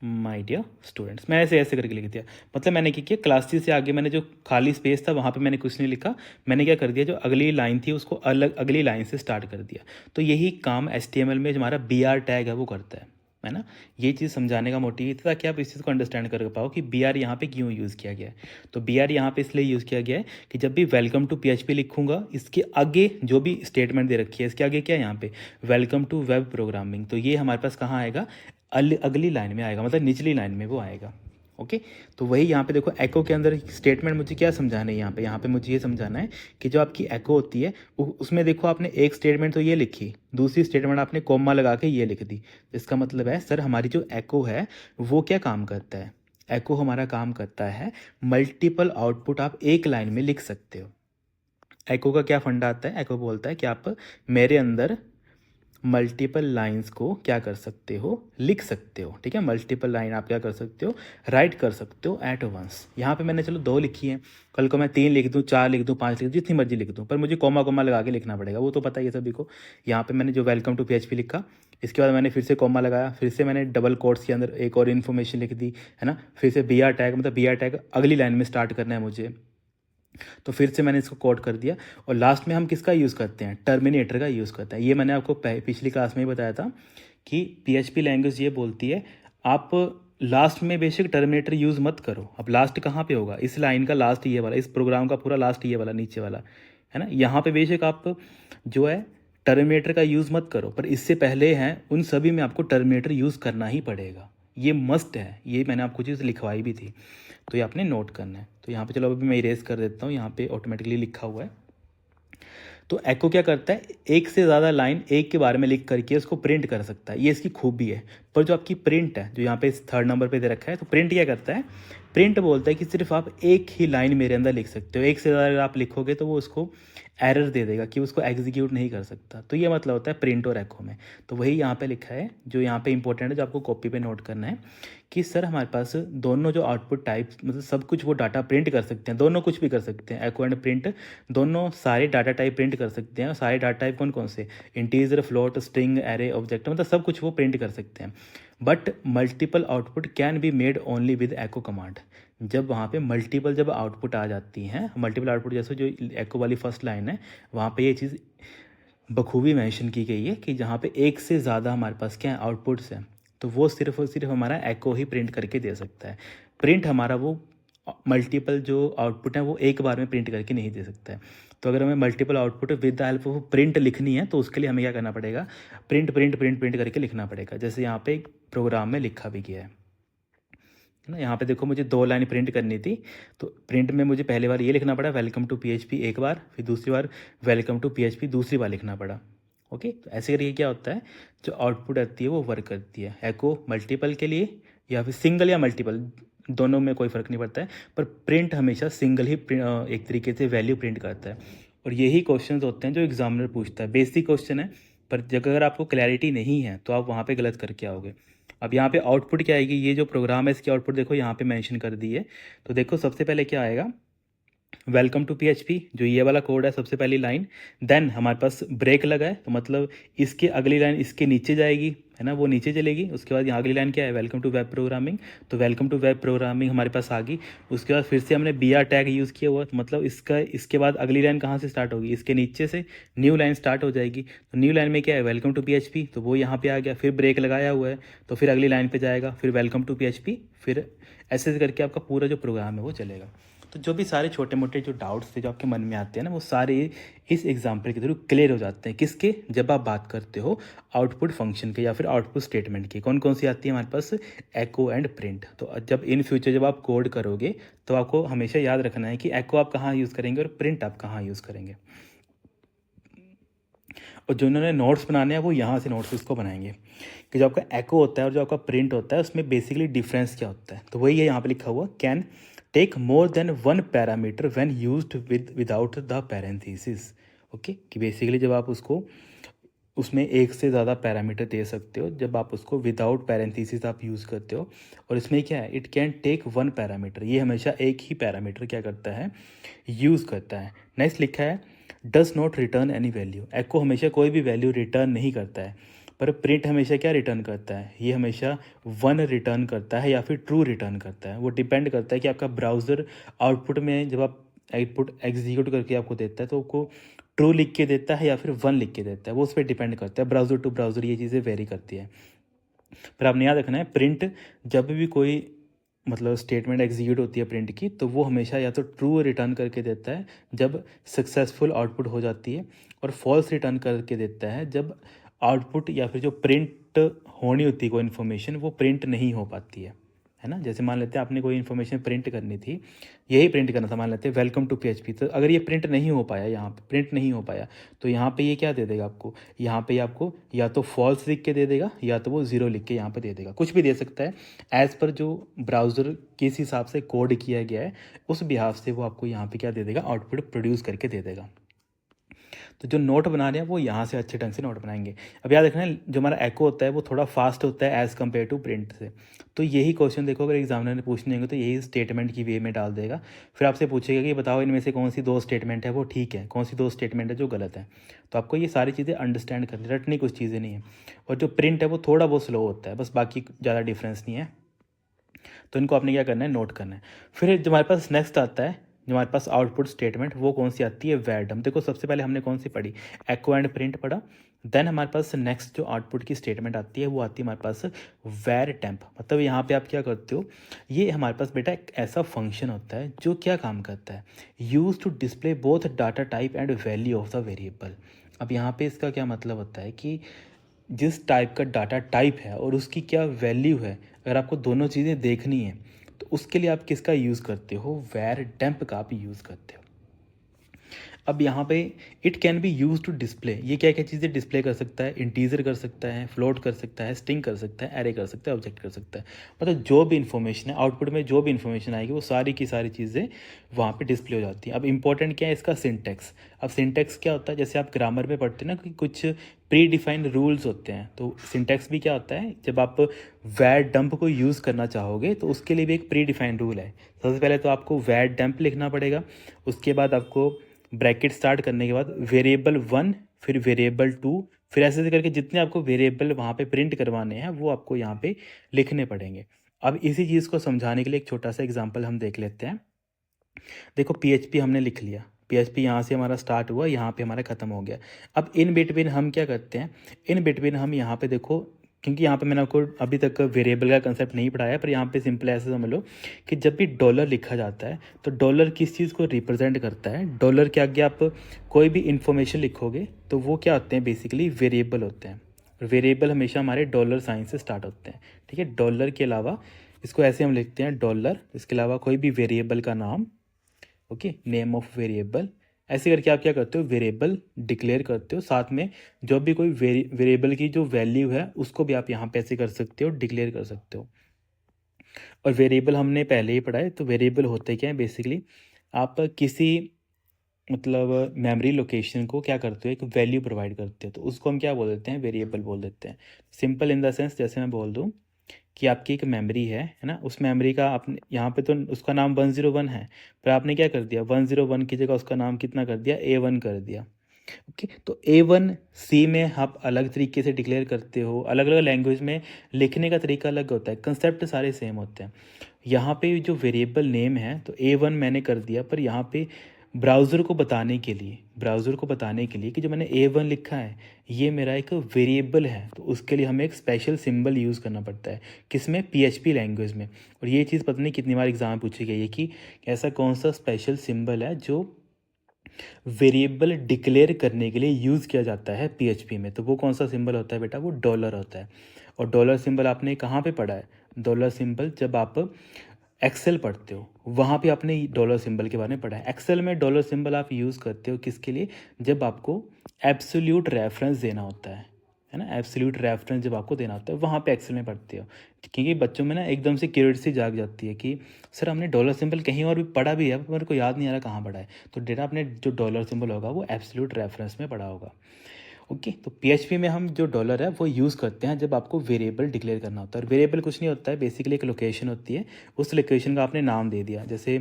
my dear students, मैं ऐसे ऐसे करके लिख दिया। मतलब मैंने क्या किया, क्लासेस से आगे मैंने जो खाली स्पेस था वहाँ पे मैंने कुछ नहीं लिखा, मैंने क्या कर दिया, जो अगली लाइन थी उसको अलग अगली लाइन से स्टार्ट कर दिया। तो यही काम HTML में जो हमारा BR टैग है वो करता है ना। ये चीज़ समझाने का मोटिव था ताकि आप इस चीज़ को अंडरस्टैंड कर पाओ कि BR यहाँ पे क्यों यूज़ किया गया है। तो BR यहाँ पे इसलिए यूज़ किया गया है कि जब भी वेलकम टू PHP लिखूंगा, इसके आगे जो भी स्टेटमेंट दे रखी है इसके आगे क्या है, यहाँ पे वेलकम टू वेब प्रोग्रामिंग, तो ये हमारे पास कहाँ आएगा, अगली लाइन में आएगा, मतलब निचली लाइन में वो आएगा। ओके, तो वही यहाँ पे देखो एको के अंदर स्टेटमेंट मुझे क्या समझाना है, यहाँ पे मुझे ये समझाना है कि जो आपकी एको होती है उसमें देखो आपने एक स्टेटमेंट तो ये लिखी, दूसरी स्टेटमेंट आपने कॉमा लगा के ये लिख दी। इसका मतलब है सर हमारी जो एको है वो क्या काम करता है, एको हमारा काम करता है मल्टीपल आउटपुट आप एक लाइन में लिख सकते हो। एको का क्या फंडा आता है, एको बोलता है कि आप मेरे अंदर मल्टीपल लाइंस को क्या कर सकते हो, लिख सकते हो, ठीक है, मल्टीपल लाइन आप क्या कर सकते हो, राइट कर सकते हो एट वंस। यहाँ पे मैंने चलो 2 लिखी है, कल को मैं 3 लिख दूँ, 4 लिख दूँ, 5 लिख दूँ, जितनी मर्जी लिख दूँ, पर मुझे कॉमा कॉमा लगा के लिखना पड़ेगा, वो तो पता ही है सभी को। यहाँ पे मैंने जो वेलकम टू PHP लिखा, इसके बाद मैंने फिर से कॉमा लगाया, फिर से मैंने डबल कोट्स के अंदर एक और इन्फॉर्मेशन लिख दी, है ना, फिर से BR टैग, मतलब BR टैग अगली लाइन में स्टार्ट करना है मुझे, तो फिर से मैंने इसको कोड कर दिया। और लास्ट में हम किसका यूज़ करते हैं, टर्मिनेटर का यूज़ करते हैं। ये मैंने आपको पिछली क्लास में ही बताया था कि PHP लैंग्वेज ये बोलती है आप लास्ट में बेशक टर्मिनेटर यूज़ मत करो। अब लास्ट कहाँ पे होगा, इस लाइन का लास्ट ये वाला, इस प्रोग्राम का पूरा लास्ट ये वाला नीचे वाला, है ना, यहाँ पे बेशक आप जो है टर्मिनेटर का यूज़ मत करो, पर इससे पहले हैं उन सभी में आपको टर्मिनेटर यूज़ करना ही पड़ेगा, ये मस्ट है। ये मैंने आपको चीज़ लिखवाई भी थी, तो ये आपने नोट करना है। तो यहाँ पे चलो अभी मैं इरेज कर देता हूँ, यहाँ पे ऑटोमेटिकली लिखा हुआ है। तो एको क्या करता है, एक से ज़्यादा लाइन एक के बारे में लिख करके उसको प्रिंट कर सकता है, ये इसकी खूबी है। पर जो आपकी प्रिंट है, जो यहाँ पे 3rd नंबर पे दे रखा है, तो प्रिंट क्या करता है, प्रिंट बोलता है कि सिर्फ आप एक ही लाइन मेरे अंदर लिख सकते हो, एक से ज़्यादा अगर आप लिखोगे तो वो उसको एरर दे देगा कि उसको एग्जीक्यूट नहीं कर सकता। तो ये मतलब होता है प्रिंट और एको में। तो वही यहाँ पे लिखा है, जो यहाँ पे इंपॉर्टेंट है, जो आपको कॉपी पे नोट करना है कि सर हमारे पास दोनों जो आउटपुट टाइप, मतलब सब कुछ वो डाटा प्रिंट कर सकते हैं, दोनों कुछ भी कर सकते हैं, एको एंड प्रिंट दोनों सारे डाटा टाइप प्रिंट कर सकते हैं। सारे डाटा टाइप कौन कौन से, integer, float, string, array, object, मतलब सब कुछ वो प्रिंट कर सकते हैं। But multiple output can be made only with echo command. जब वहाँ पे मल्टीपल जब आउटपुट आ जाती हैं, मल्टीपल आउटपुट जैसे जो एको वाली फर्स्ट लाइन है, वहाँ पे ये चीज़ बखूबी मेंशन की गई है कि जहाँ पे एक से ज़्यादा हमारे पास क्या है आउटपुट्स हैं, तो वो सिर्फ और सिर्फ हमारा एको ही प्रिंट करके दे सकता है। प्रिंट हमारा वो मल्टीपल जो आउटपुट है वो एक बार में प्रिंट करके नहीं दे सकता है। तो अगर हमें multiple output with the help of print लिखनी है तो उसके लिए हमें क्या करना पड़ेगा, प्रिंट प्रिंट प्रिंट प्रिंट करके लिखना पड़ेगा, जैसे यहाँ पे एक प्रोग्राम में लिखा भी गया है ना। यहाँ पे देखो मुझे 2 लाइन प्रिंट करनी थी, तो प्रिंट में मुझे पहली बार ये लिखना पड़ा वेलकम टू पीएचपी एक बार, फिर दूसरी बार वेलकम टू पीएचपी दूसरी बार लिखना पड़ा। ओके, तो ऐसे करके क्या होता है, जो आउटपुट आती है वो वर्क करती है। एको मल्टीपल के लिए या फिर सिंगल या मल्टीपल दोनों में कोई फ़र्क नहीं पड़ता है, पर प्रिंट हमेशा सिंगल ही एक तरीके से वैल्यू प्रिंट करता है। और यही क्वेश्चन होते हैं जो एग्जामिनर पूछता है। बेसिक क्वेश्चन है, पर अगर आपको क्लैरिटी नहीं है तो आप वहाँ पे गलत करके आओगे। अब यहाँ पे आउटपुट क्या आएगी, ये जो प्रोग्राम है इसकी आउटपुट देखो यहाँ पे मेंशन कर दी है। तो देखो सबसे पहले क्या आएगा, वेलकम टू पीएचपी, जो ये वाला कोड है सबसे पहली लाइन। देन हमारे पास ब्रेक लगा है, तो मतलब इसके अगली लाइन इसके नीचे जाएगी, है ना, वो नीचे चलेगी। उसके बाद यहाँ अगली लाइन क्या है, वेलकम टू वेब प्रोग्रामिंग, तो वेलकम टू वेब प्रोग्रामिंग हमारे पास आ गई। उसके बाद फिर से हमने बी आर टैग यूज़ किया हुआ, तो मतलब इसके बाद अगली लाइन कहाँ से स्टार्ट होगी, इसके नीचे से न्यू लाइन स्टार्ट हो जाएगी। तो न्यू लाइन में क्या है, वेलकम टू पीएचपी, तो वो यहाँ पे आ गया। फिर ब्रेक लगाया हुआ है तो फिर अगली लाइन पे जाएगा, फिर वेलकम टू पीएचपी, फिर ऐसे करके आपका पूरा जो प्रोग्राम है वो चलेगा। तो जो भी सारे छोटे मोटे जो डाउट्स थे जो आपके मन में आते हैं ना, वो सारे इस एग्जाम्पल के थ्रू क्लियर हो जाते हैं। किसके, जब आप बात करते हो आउटपुट फंक्शन के या फिर आउटपुट स्टेटमेंट की। कौन कौन सी आती है हमारे पास, एको एंड प्रिंट। तो जब इन फ्यूचर जब आप कोड करोगे तो आपको हमेशा याद रखना है कि एको आप कहाँ यूज़ करेंगे और प्रिंट आप कहाँ यूज़ करेंगे। और जो इन्होंने नोट्स बनाने हैं वो यहाँ से नोट्स उसको बनाएंगे कि जो आपका एको होता है और जो आपका प्रिंट होता है उसमें बेसिकली डिफरेंस क्या होता है। तो वही है यहाँ पे लिखा हुआ, can take more than one parameter when used without the parenthesis. Okay, कि बेसिकली जब आप उसको उसमें एक से ज़्यादा पैरामीटर दे सकते हो जब आप उसको विदाउट पैरेंथेसिस आप यूज़ करते हो। और इसमें क्या है, it can take one parameter, ये हमेशा एक ही पैरामीटर क्या करता है, यूज़ करता है। नेक्स्ट लिखा है, does not return any value. Echo हमेशा कोई भी वैल्यू रिटर्न नहीं करता है, पर प्रिंट हमेशा क्या रिटर्न करता है, ये हमेशा वन रिटर्न करता है या फिर ट्रू रिटर्न करता है। वो डिपेंड करता है कि आपका ब्राउज़र आउटपुट में जब आप आउटपुट एग्जीक्यूट करके आपको देता है तो आपको ट्रू लिख के देता है या फिर वन लिख के देता है, वो उस पर डिपेंड करता है। ब्राउज़र टू ब्राउज़र ये चीज़ें वेरी करती है। पर आपने याद रखना है, प्रिंट जब भी कोई मतलब स्टेटमेंट एग्जीक्यूट होती है प्रिंट की, तो वो हमेशा या तो ट्रू रिटर्न करके देता है जब सक्सेसफुल आउटपुट हो जाती है, और फॉल्स रिटर्न करके देता है जब आउटपुट या फिर जो प्रिंट होनी होती है कोई इन्फॉर्मेशन वो प्रिंट नहीं हो पाती है ना। जैसे मान लेते हैं आपने कोई इन्फॉर्मेशन प्रिंट करनी थी, यही प्रिंट करना था, मान लेते हैं वेलकम टू पीएचपी, तो अगर ये प्रिंट नहीं हो पाया, यहाँ पे प्रिंट नहीं हो पाया, तो यहाँ पे ये क्या दे देगा आपको, यहाँ पे आपको या तो फॉल्स लिख के दे देगा या तो वो ज़ीरो लिख के यहाँ पे दे देगा, कुछ भी दे सकता है एज़ पर जो ब्राउज़र किस हिसाब से कोड किया गया है उस बिहाफ से वो आपको यहाँ पे क्या दे देगा, आउटपुट प्रोड्यूस करके दे देगा। तो जो नोट बना रहे हैं वो यहाँ से अच्छे ढंग से नोट बनाएंगे। अब याद रखना है, जो हमारा एको होता है वो थोड़ा फास्ट होता है एज़ कम्पेयर टू प्रिंट से। तो यही क्वेश्चन देखो अगर एग्जामिनर ने पूछने होंगे तो यही स्टेटमेंट की वे में डाल देगा। फिर आपसे पूछेगा कि बताओ इनमें से कौन सी दो स्टेटमेंट है वो ठीक है, कौन सी दो स्टेटमेंट है जो गलत है। तो आपको ये सारी चीज़ें अंडरस्टैंड करनी, रटनी कुछ चीज़ें नहीं है। और जो प्रिंट है वो थोड़ा बहुत स्लो होता है, बस बाकी ज़्यादा डिफरेंस नहीं है। तो इनको आपने क्या करना है, नोट करना है। फिर जो हमारे पास नेक्स्ट आता है, जो हमारे पास आउटपुट स्टेटमेंट, वो कौन सी आती है, वैरडम। देखो सबसे पहले हमने कौन सी पढ़ी, एको एंड प्रिंट पढ़ा। देन हमारे पास नेक्स्ट जो आउटपुट की स्टेटमेंट आती है वो आती है हमारे पास वैर टेम्प। मतलब यहाँ पे आप क्या करते हो, ये हमारे पास बेटा एक ऐसा फंक्शन होता है जो क्या काम करता है, use to display both data type and value of the variable. अब यहाँ पे इसका क्या मतलब होता है कि जिस टाइप का डाटा टाइप है और उसकी क्या वैल्यू है, अगर आपको दोनों चीज़ें देखनी है तो उसके लिए आप किसका यूज़ करते हो, वैर टेम्प का आप यूज़ करते हो। अब यहाँ पे it can be use to display, ये क्या क्या चीज़ें डिस्प्ले कर सकता है, इंटीजर कर सकता है, फ्लोट कर सकता है, स्ट्रिंग कर सकता है, एरे कर सकता है, ऑब्जेक्ट कर सकता है। मतलब जो भी इन्फॉर्मेशन है आउटपुट में, जो भी इन्फॉर्मेशन आएगी वो सारी की सारी चीज़ें वहाँ पे डिस्प्ले हो जाती हैं। अब इंपॉर्टेंट क्या है इसका, सिंटेक्स। अब सिंटेक्स क्या होता है, जैसे आप ग्रामर में पढ़ते हैं ना कि कुछ प्री डिफाइंड रूल्स होते हैं, तो सिंटेक्स भी क्या होता है, जब आप वैर डंप को यूज़ करना चाहोगे तो उसके लिए भी एक प्री डिफाइंड रूल है। सबसे पहले तो आपको वैर डंप लिखना पड़ेगा, उसके बाद आपको ब्रैकेट स्टार्ट करने के बाद वेरिएबल 1, फिर वेरिएबल 2, फिर ऐसे करके जितने आपको वेरिएबल वहाँ पे प्रिंट करवाने हैं वो आपको यहाँ पे लिखने पड़ेंगे। अब इसी चीज़ को समझाने के लिए एक छोटा सा एग्जांपल हम देख लेते हैं। देखो पीएचपी हमने लिख लिया, पीएचपी यहाँ से हमारा स्टार्ट हुआ, यहाँ पे हमारा ख़त्म हो गया। अब इन बिटवीन हम क्या करते हैं, इन बिटवीन हम यहाँ पे देखो क्योंकि यहाँ पे मैंने आपको अभी तक वेरिएबल का कंसेप्ट नहीं पढ़ाया, पर यहाँ पे सिंपल ऐसे समझ लो कि जब भी डॉलर लिखा जाता है तो डॉलर किस चीज़ को रिप्रेजेंट करता है। डॉलर के आगे आप कोई भी इंफॉर्मेशन लिखोगे तो वो क्या होते हैं, बेसिकली वेरिएबल होते हैं। और वेरिएबल हमेशा हमारे डॉलर साइन से स्टार्ट होते हैं, ठीक है। डॉलर के अलावा इसको ऐसे हम लिखते हैं डॉलर, इसके अलावा कोई भी वेरिएबल का नाम, ओके, नेम ऑफ वेरिएबल, ऐसे करके आप क्या करते हो, वेरिएबल डिक्लेयर करते हो। साथ में जो भी कोई वेरिएबल की जो वैल्यू है उसको भी आप यहाँ पे ऐसे कर सकते हो, डिक्लेयर कर सकते हो। और वेरिएबल हमने पहले ही पढ़ा है, तो वेरिएबल होते क्या है, बेसिकली आप किसी मतलब मेमोरी लोकेशन को क्या करते हो, एक वैल्यू प्रोवाइड करते हो, तो उसको हम क्या बोल देते हैं, वेरिएबल बोल देते हैं। सिंपल इन द सेंस, जैसे मैं बोल दूँ कि आपकी एक मेमोरी है ना, उस मेमोरी का आपने यहाँ पे तो उसका नाम 101 है, पर आपने क्या कर दिया, 101 की जगह उसका नाम कितना कर दिया, A1 कर दिया। ओके, तो A1 C में आप अलग तरीके से डिक्लेयर करते हो, अलग अलग लैंग्वेज में लिखने का तरीका अलग होता है, कंसेप्ट सारे सेम होते हैं। यहाँ पे जो वेरिएबल नेम है तो A1 मैंने कर दिया, पर यहाँ पे ब्राउज़र को बताने के लिए, कि जो मैंने A1 लिखा है ये मेरा एक वेरिएबल है, तो उसके लिए हमें एक स्पेशल सिंबल यूज़ करना पड़ता है, किसमें, PHP लैंग्वेज में। और ये चीज़ पता नहीं कितनी बार एग्जाम में पूछी गई है कि ऐसा कौन सा स्पेशल सिंबल है जो वेरिएबल डिक्लेयर करने के लिए यूज़ किया जाता है PHP में। तो वो कौन सा सिंबल होता है बेटा, वो डॉलर होता है। और डॉलर सिंबल आपने कहाँ पे पढ़ा है, डॉलर सिंबल जब आप एक्सेल पढ़ते हो वहाँ पे आपने डॉलर सिंबल के बारे में पढ़ा है। एक्सेल में डॉलर सिंबल आप यूज़ करते हो किसके लिए, जब आपको एब्सोल्यूट रेफरेंस देना होता है ना, एब्सोल्यूट रेफरेंस जब आपको देना होता है वहाँ पे एक्सेल में पढ़ते हो। क्योंकि बच्चों में ना एकदम से क्यूरियोसिटी जाग जाती है कि सर हमने डॉलर सिंबल कहीं और भी पढ़ा भी है, पर मेरे को याद नहीं आ रहा कहाँ पढ़ा है। तो डेटा आपने जो डॉलर सिंबल होगा वो एब्सोल्यूट रेफरेंस में पढ़ा होगा। ओके, तो PHP में हम जो डॉलर है वो यूज़ करते हैं जब आपको वेरिएबल डिक्लेयर करना होता है। और वेरिएबल कुछ नहीं होता है, बेसिकली एक लोकेशन होती है, उस लोकेशन का आपने नाम दे दिया। जैसे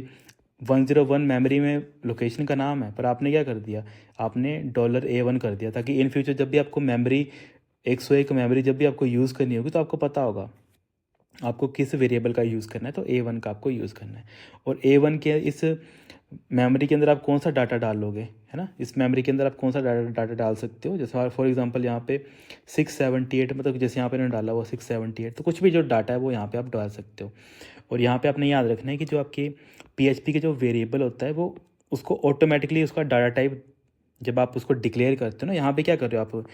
101 मेमोरी में लोकेशन का नाम है, पर आपने क्या कर दिया, आपने $A1 कर दिया, ताकि इन फ्यूचर जब भी आपको मेमोरी 101 मेमोरी जब भी आपको यूज़ करनी होगी तो आपको पता होगा आपको किस वेरिएबल का यूज़ करना है, तो A1 का आपको यूज़ करना है। और A1 के इस मेमोरी के अंदर आप कौन सा डाटा डाल लोगे, है ना, इस मेमोरी के अंदर आप कौन सा डाटा डाल सकते हो। जैसे फॉर एग्जांपल यहाँ पे 678, मतलब जैसे यहाँ पे मैंने डाला हुआ 678, तो कुछ भी जो डाटा है वो यहाँ पे आप डाल सकते हो। और यहाँ पे आपने याद रखना है कि जो आपकी PHP के जो वेरिएबल होता है वो उसको ऑटोमेटिकली उसका डाटा टाइप जब आप उसको डिक्लेयर करते हो ना, यहाँ पे क्या कर रहे हो, आप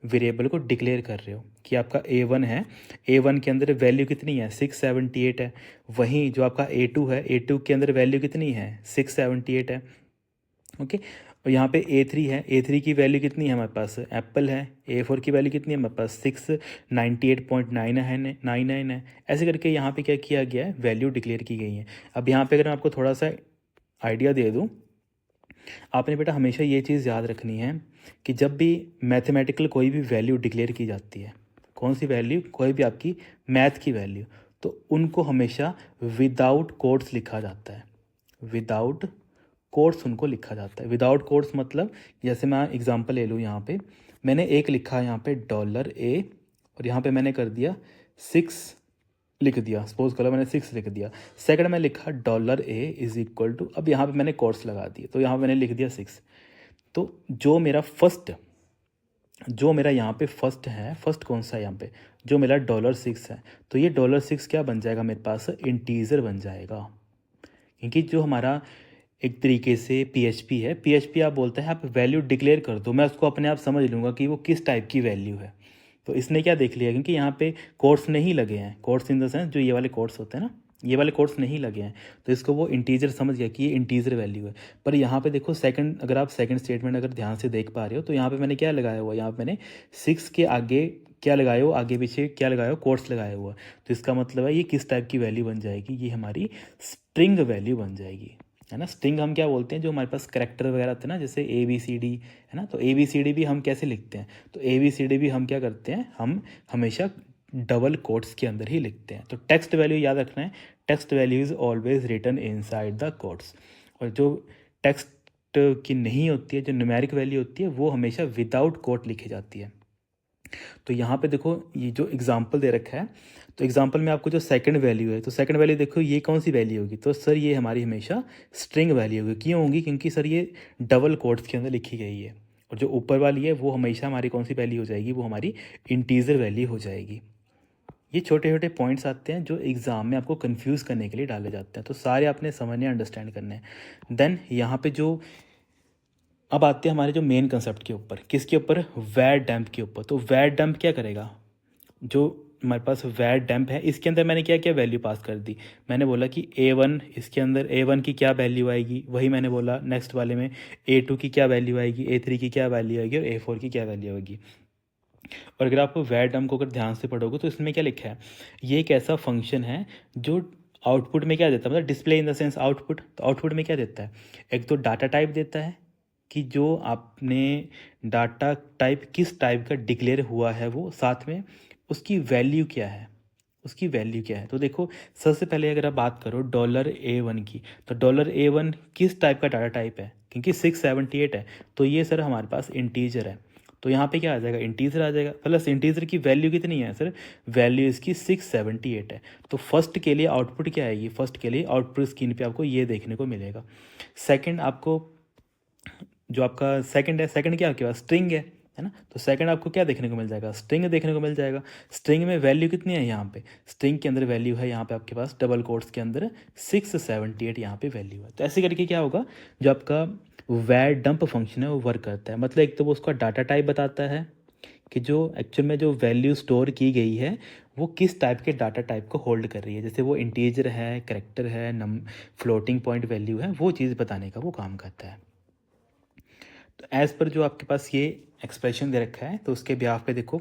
वेरिएबल को डिक्लेयर कर रहे हो कि आपका A1 है, A1 के अंदर वैल्यू कितनी है, 678 है। वहीं जो आपका A2 है, A2 के अंदर वैल्यू कितनी है, 678 है। ओके, और यहाँ पे A3 है, A3 की वैल्यू कितनी है हमारे पास, एप्पल है। A4 की वैल्यू कितनी है हमारे पास, 698.99 है। ऐसे करके यहाँ पे क्या किया गया है, वैल्यू डिक्लेयर की गई है। अब यहाँ पे अगर मैं आपको थोड़ा सा आइडिया दे दूँ, आपने बेटा हमेशा ये चीज़ याद रखनी है कि जब भी मैथमेटिकल कोई भी वैल्यू डिक्लेयर की जाती है, कौन सी वैल्यू, कोई भी आपकी मैथ की वैल्यू, तो उनको हमेशा विदाउट कोट्स लिखा जाता है, विदाउट कोट्स उनको लिखा जाता है। विदाउट कोट्स मतलब, जैसे मैं एग्जांपल ले लूँ, यहाँ पे मैंने एक लिखा है यहाँ पे $A, और यहाँ पे मैंने कर दिया 6 लिख दिया, सपोज करो मैंने 6 लिख दिया। सेकंड में लिखा $A इज इक्वल टू, अब यहाँ पे मैंने कोट्स लगा दिए, तो यहाँ पे मैंने लिख दिया 6। तो जो मेरा यहाँ पे फर्स्ट है, फर्स्ट कौन सा है यहाँ पे, जो मेरा $6 है, तो ये $6 क्या बन जाएगा मेरे पास, इंटीजर बन जाएगा। क्योंकि जो हमारा एक तरीके से PHP है, PHP आप बोलते हैं आप वैल्यू डिक्लेयर कर दो, मैं उसको अपने आप समझ लूँगा कि वो किस टाइप की वैल्यू है। तो इसने क्या देख लिया, क्योंकि यहाँ पे कोट्स नहीं लगे हैं, कोट्स इन द सेंस जो ये वाले कोट्स होते हैं ना, ये वाले कोट्स नहीं लगे हैं, तो इसको वो इंटीजर समझ गया कि ये इंटीजर वैल्यू है। पर यहाँ पे देखो सेकंड, अगर आप सेकंड स्टेटमेंट अगर ध्यान से देख पा रहे हो, तो यहाँ पे मैंने क्या लगाया हुआ, यहाँ पे मैंने 6 के आगे क्या लगाए हो, आगे पीछे क्या लगाया हो, कोट्स लगाया हुआ। तो इसका मतलब है ये किस टाइप की वैल्यू बन जाएगी, ये हमारी स्ट्रिंग वैल्यू बन जाएगी, है ना। स्ट्रिंग हम क्या बोलते हैं, जो हमारे पास करैक्टर वगैरह होते हैं ना, जैसे ABCD, है ना, तो ABCD भी हम कैसे लिखते हैं, तो ABCD भी हम क्या करते हैं, हम हमेशा डबल कोट्स के अंदर ही लिखते हैं। तो टेक्स्ट वैल्यू याद रखना है, text value is always written inside the quotes. और जो टेक्स्ट की नहीं होती है, जो न्यूमेरिक वैल्यू होती है, वो हमेशा विदाउट कोट लिखी जाती है। तो यहाँ पे देखो ये जो एग्जांपल दे रखा है, तो एग्जांपल में आपको जो सेकंड वैल्यू है, तो सेकंड वैल्यू देखो ये कौन सी वैल्यू होगी, तो सर ये हमारी हमेशा स्ट्रिंग वैल्यू होगी। क्यों होगी, क्योंकि सर ये डबल कोट्स के अंदर लिखी गई है। और जो ऊपर वाली है वो हमेशा हमारी कौन सी वैल्यू हो जाएगी, वो हमारी इंटीजर वैल्यू हो जाएगी। ये छोटे छोटे पॉइंट्स आते हैं जो एग्ज़ाम में आपको कंफ्यूज करने के लिए डाले जाते हैं, तो सारे आपने समझने अंडरस्टैंड करने हैं। देन यहाँ पे जो अब आते हैं हमारे जो मेन कंसेप्ट के ऊपर, किसके ऊपर, वैर डैम्प के ऊपर। तो वैर डैम्प क्या करेगा, जो हमारे पास वैर डैम्प है इसके अंदर मैंने क्या क्या वैल्यू पास कर दी। मैंने बोला कि A1, इसके अंदर A1 की क्या वैल्यू आएगी, वही मैंने बोला नेक्स्ट वाले में A2 की क्या वैल्यू आएगी, A3 की क्या वैल्यू आएगी और A4 की क्या वैल्यू आएगी। और अगर आप वैर डम्प को अगर ध्यान से पढ़ोगे तो इसमें क्या लिखा है, ये एक ऐसा फंक्शन है जो आउटपुट में क्या देता है, मतलब display in the sense output. तो आउटपुट में क्या देता है, एक तो डाटा टाइप देता है कि जो आपने डाटा टाइप किस टाइप का डिक्लेयर हुआ है वो, साथ में उसकी वैल्यू क्या है, उसकी वैल्यू क्या है। तो देखो सबसे पहले अगर आप बात करो $A1 की, तो $A1 किस टाइप का डाटा टाइप है, क्योंकि 678 है तो ये सर हमारे पास इंटीजर है। तो यहाँ पे क्या आ जाएगा, इंटीजर आ जाएगा, प्लस इंटीजर की वैल्यू कितनी है सर, वैल्यू इसकी 678 है। तो फर्स्ट के लिए आउटपुट क्या आएगी, फर्स्ट के लिए आउटपुट स्क्रीन पे आपको ये देखने को मिलेगा। सेकंड आपको जो आपका सेकंड है, सेकंड क्या आपके पास स्ट्रिंग है ना, तो सेकंड आपको क्या देखने को मिल जाएगा, स्ट्रिंग देखने को मिल जाएगा। स्ट्रिंग में वैल्यू कितनी है, यहाँ पे स्ट्रिंग के अंदर वैल्यू है यहाँ पे आपके पास डबल कोट्स के अंदर 678 यहाँ पे वैल्यू है। तो ऐसे करके क्या होगा, जो आपका वैर डंप फंक्शन है वो वर्क करता है। मतलब एक तो वो उसका डाटा टाइप बताता है कि जो एक्चुअल में जो वैल्यू स्टोर की गई है वो किस टाइप के डाटा टाइप को होल्ड कर रही है, जैसे वो इंटीजर है, करेक्टर है, फ्लोटिंग पॉइंट वैल्यू है, वो चीज़ बताने का वो काम करता है। तो एज़ पर जो आपके पास ये एक्सप्रेशन दे रखा है, तो उसके बिहाफ पे देखो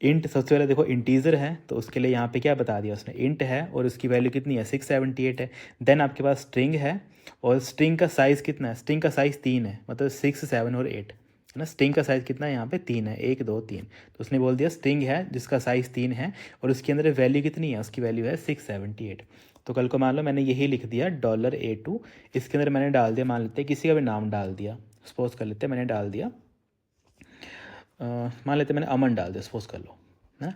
इंट, सबसे पहले देखो इंटीजर है तो उसके लिए यहाँ पे क्या बता दिया उसने, इंट है और उसकी वैल्यू कितनी है, 678 है। देन आपके पास स्ट्रिंग है और स्ट्रिंग का साइज़ कितना है, स्ट्रिंग का साइज़ 3 है, मतलब 6, 7 और 8 है ना। स्ट्रिंग का साइज़ कितना है यहाँ पे 3 है, 1, 2, 3। तो उसने बोल दिया स्ट्रिंग है जिसका साइज़ 3 है और उसके अंदर वैल्यू कितनी है, उसकी वैल्यू है 678। तो कल को मान लो मैंने यही लिख दिया $A2, इसके अंदर मैंने डाल दिया, मान लेते हैं किसी का भी नाम डाल दिया, सपोज कर लेते हैं मैंने डाल दिया मान लेते मैंने अमन डाल दिया, सपोज कर लो ना,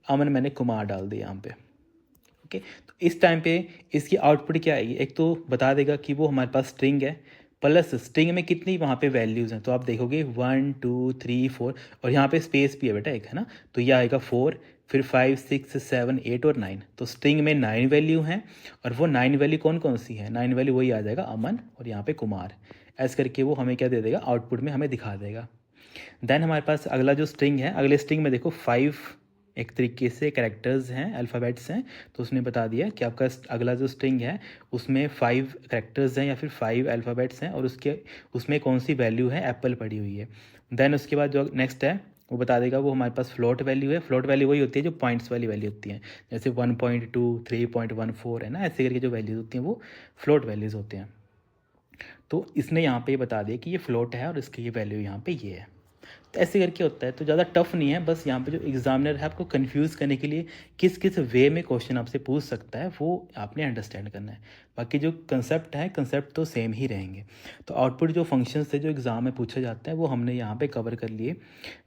अमन मैंने कुमार डाल दिया यहाँ पे। ओके, तो इस टाइम पे इसकी आउटपुट क्या आएगी, एक तो बता देगा कि वो हमारे पास स्ट्रिंग है, प्लस स्ट्रिंग में कितनी वहाँ पे वैल्यूज़ हैं। तो आप देखोगे 1, 2, 3, 4 और यहाँ पे स्पेस भी है बेटा एक, है ना। तो ये आएगा 4, फिर 5, 6, 7, 8 और 9। तो स्ट्रिंग में 9 वैल्यू हैं और वो 9 वैल्यू कौन कौन सी है, 9 वैल्यू वही आ जाएगा अमन और यहाँ पे कुमार। ऐसे करके वो हमें क्या दे देगा, आउटपुट में हमें दिखा देगा। देन हमारे पास अगला जो स्ट्रिंग है, अगले स्ट्रिंग में देखो 5 एक तरीके से कैरेक्टर्स हैं, अल्फ़ाबेट्स हैं। तो उसने बता दिया कि आपका अगला जो स्ट्रिंग है उसमें 5 कैरेक्टर्स हैं या फिर 5 अल्फ़ाबेट्स हैं और उसके उसमें कौन सी वैल्यू है, एप्पल पड़ी हुई है। देन उसके बाद जो नेक्स्ट है वो बता देगा, वो हमारे पास फ्लोट वैल्यू है। फ्लोट वैल्यू वही होती है जो पॉइंट्स वाली वैल्यू होती है, जैसे 1.2, 3.14 है ना, ऐसे करके जो वैल्यूज़ होती हैं वो फ्लोट वैल्यूज़ होते हैं। तो इसने यहाँ पे बता दिया कि ये फ्लोट है और इसकी ये वैल्यू यहाँ पे ये है। तो ऐसे करके होता है, तो ज़्यादा टफ नहीं है, बस यहाँ पे जो एग्जामिनर है आपको कंफ्यूज करने के लिए किस किस वे में क्वेश्चन आपसे पूछ सकता है वो आपने अंडरस्टैंड करना है। बाकी जो कंसेप्ट है, कंसेप्ट तो सेम ही रहेंगे। तो आउटपुट जो फंक्शन से जो एग्ज़ाम में पूछे जाते हैं वो हमने यहाँ पे कवर कर लिए।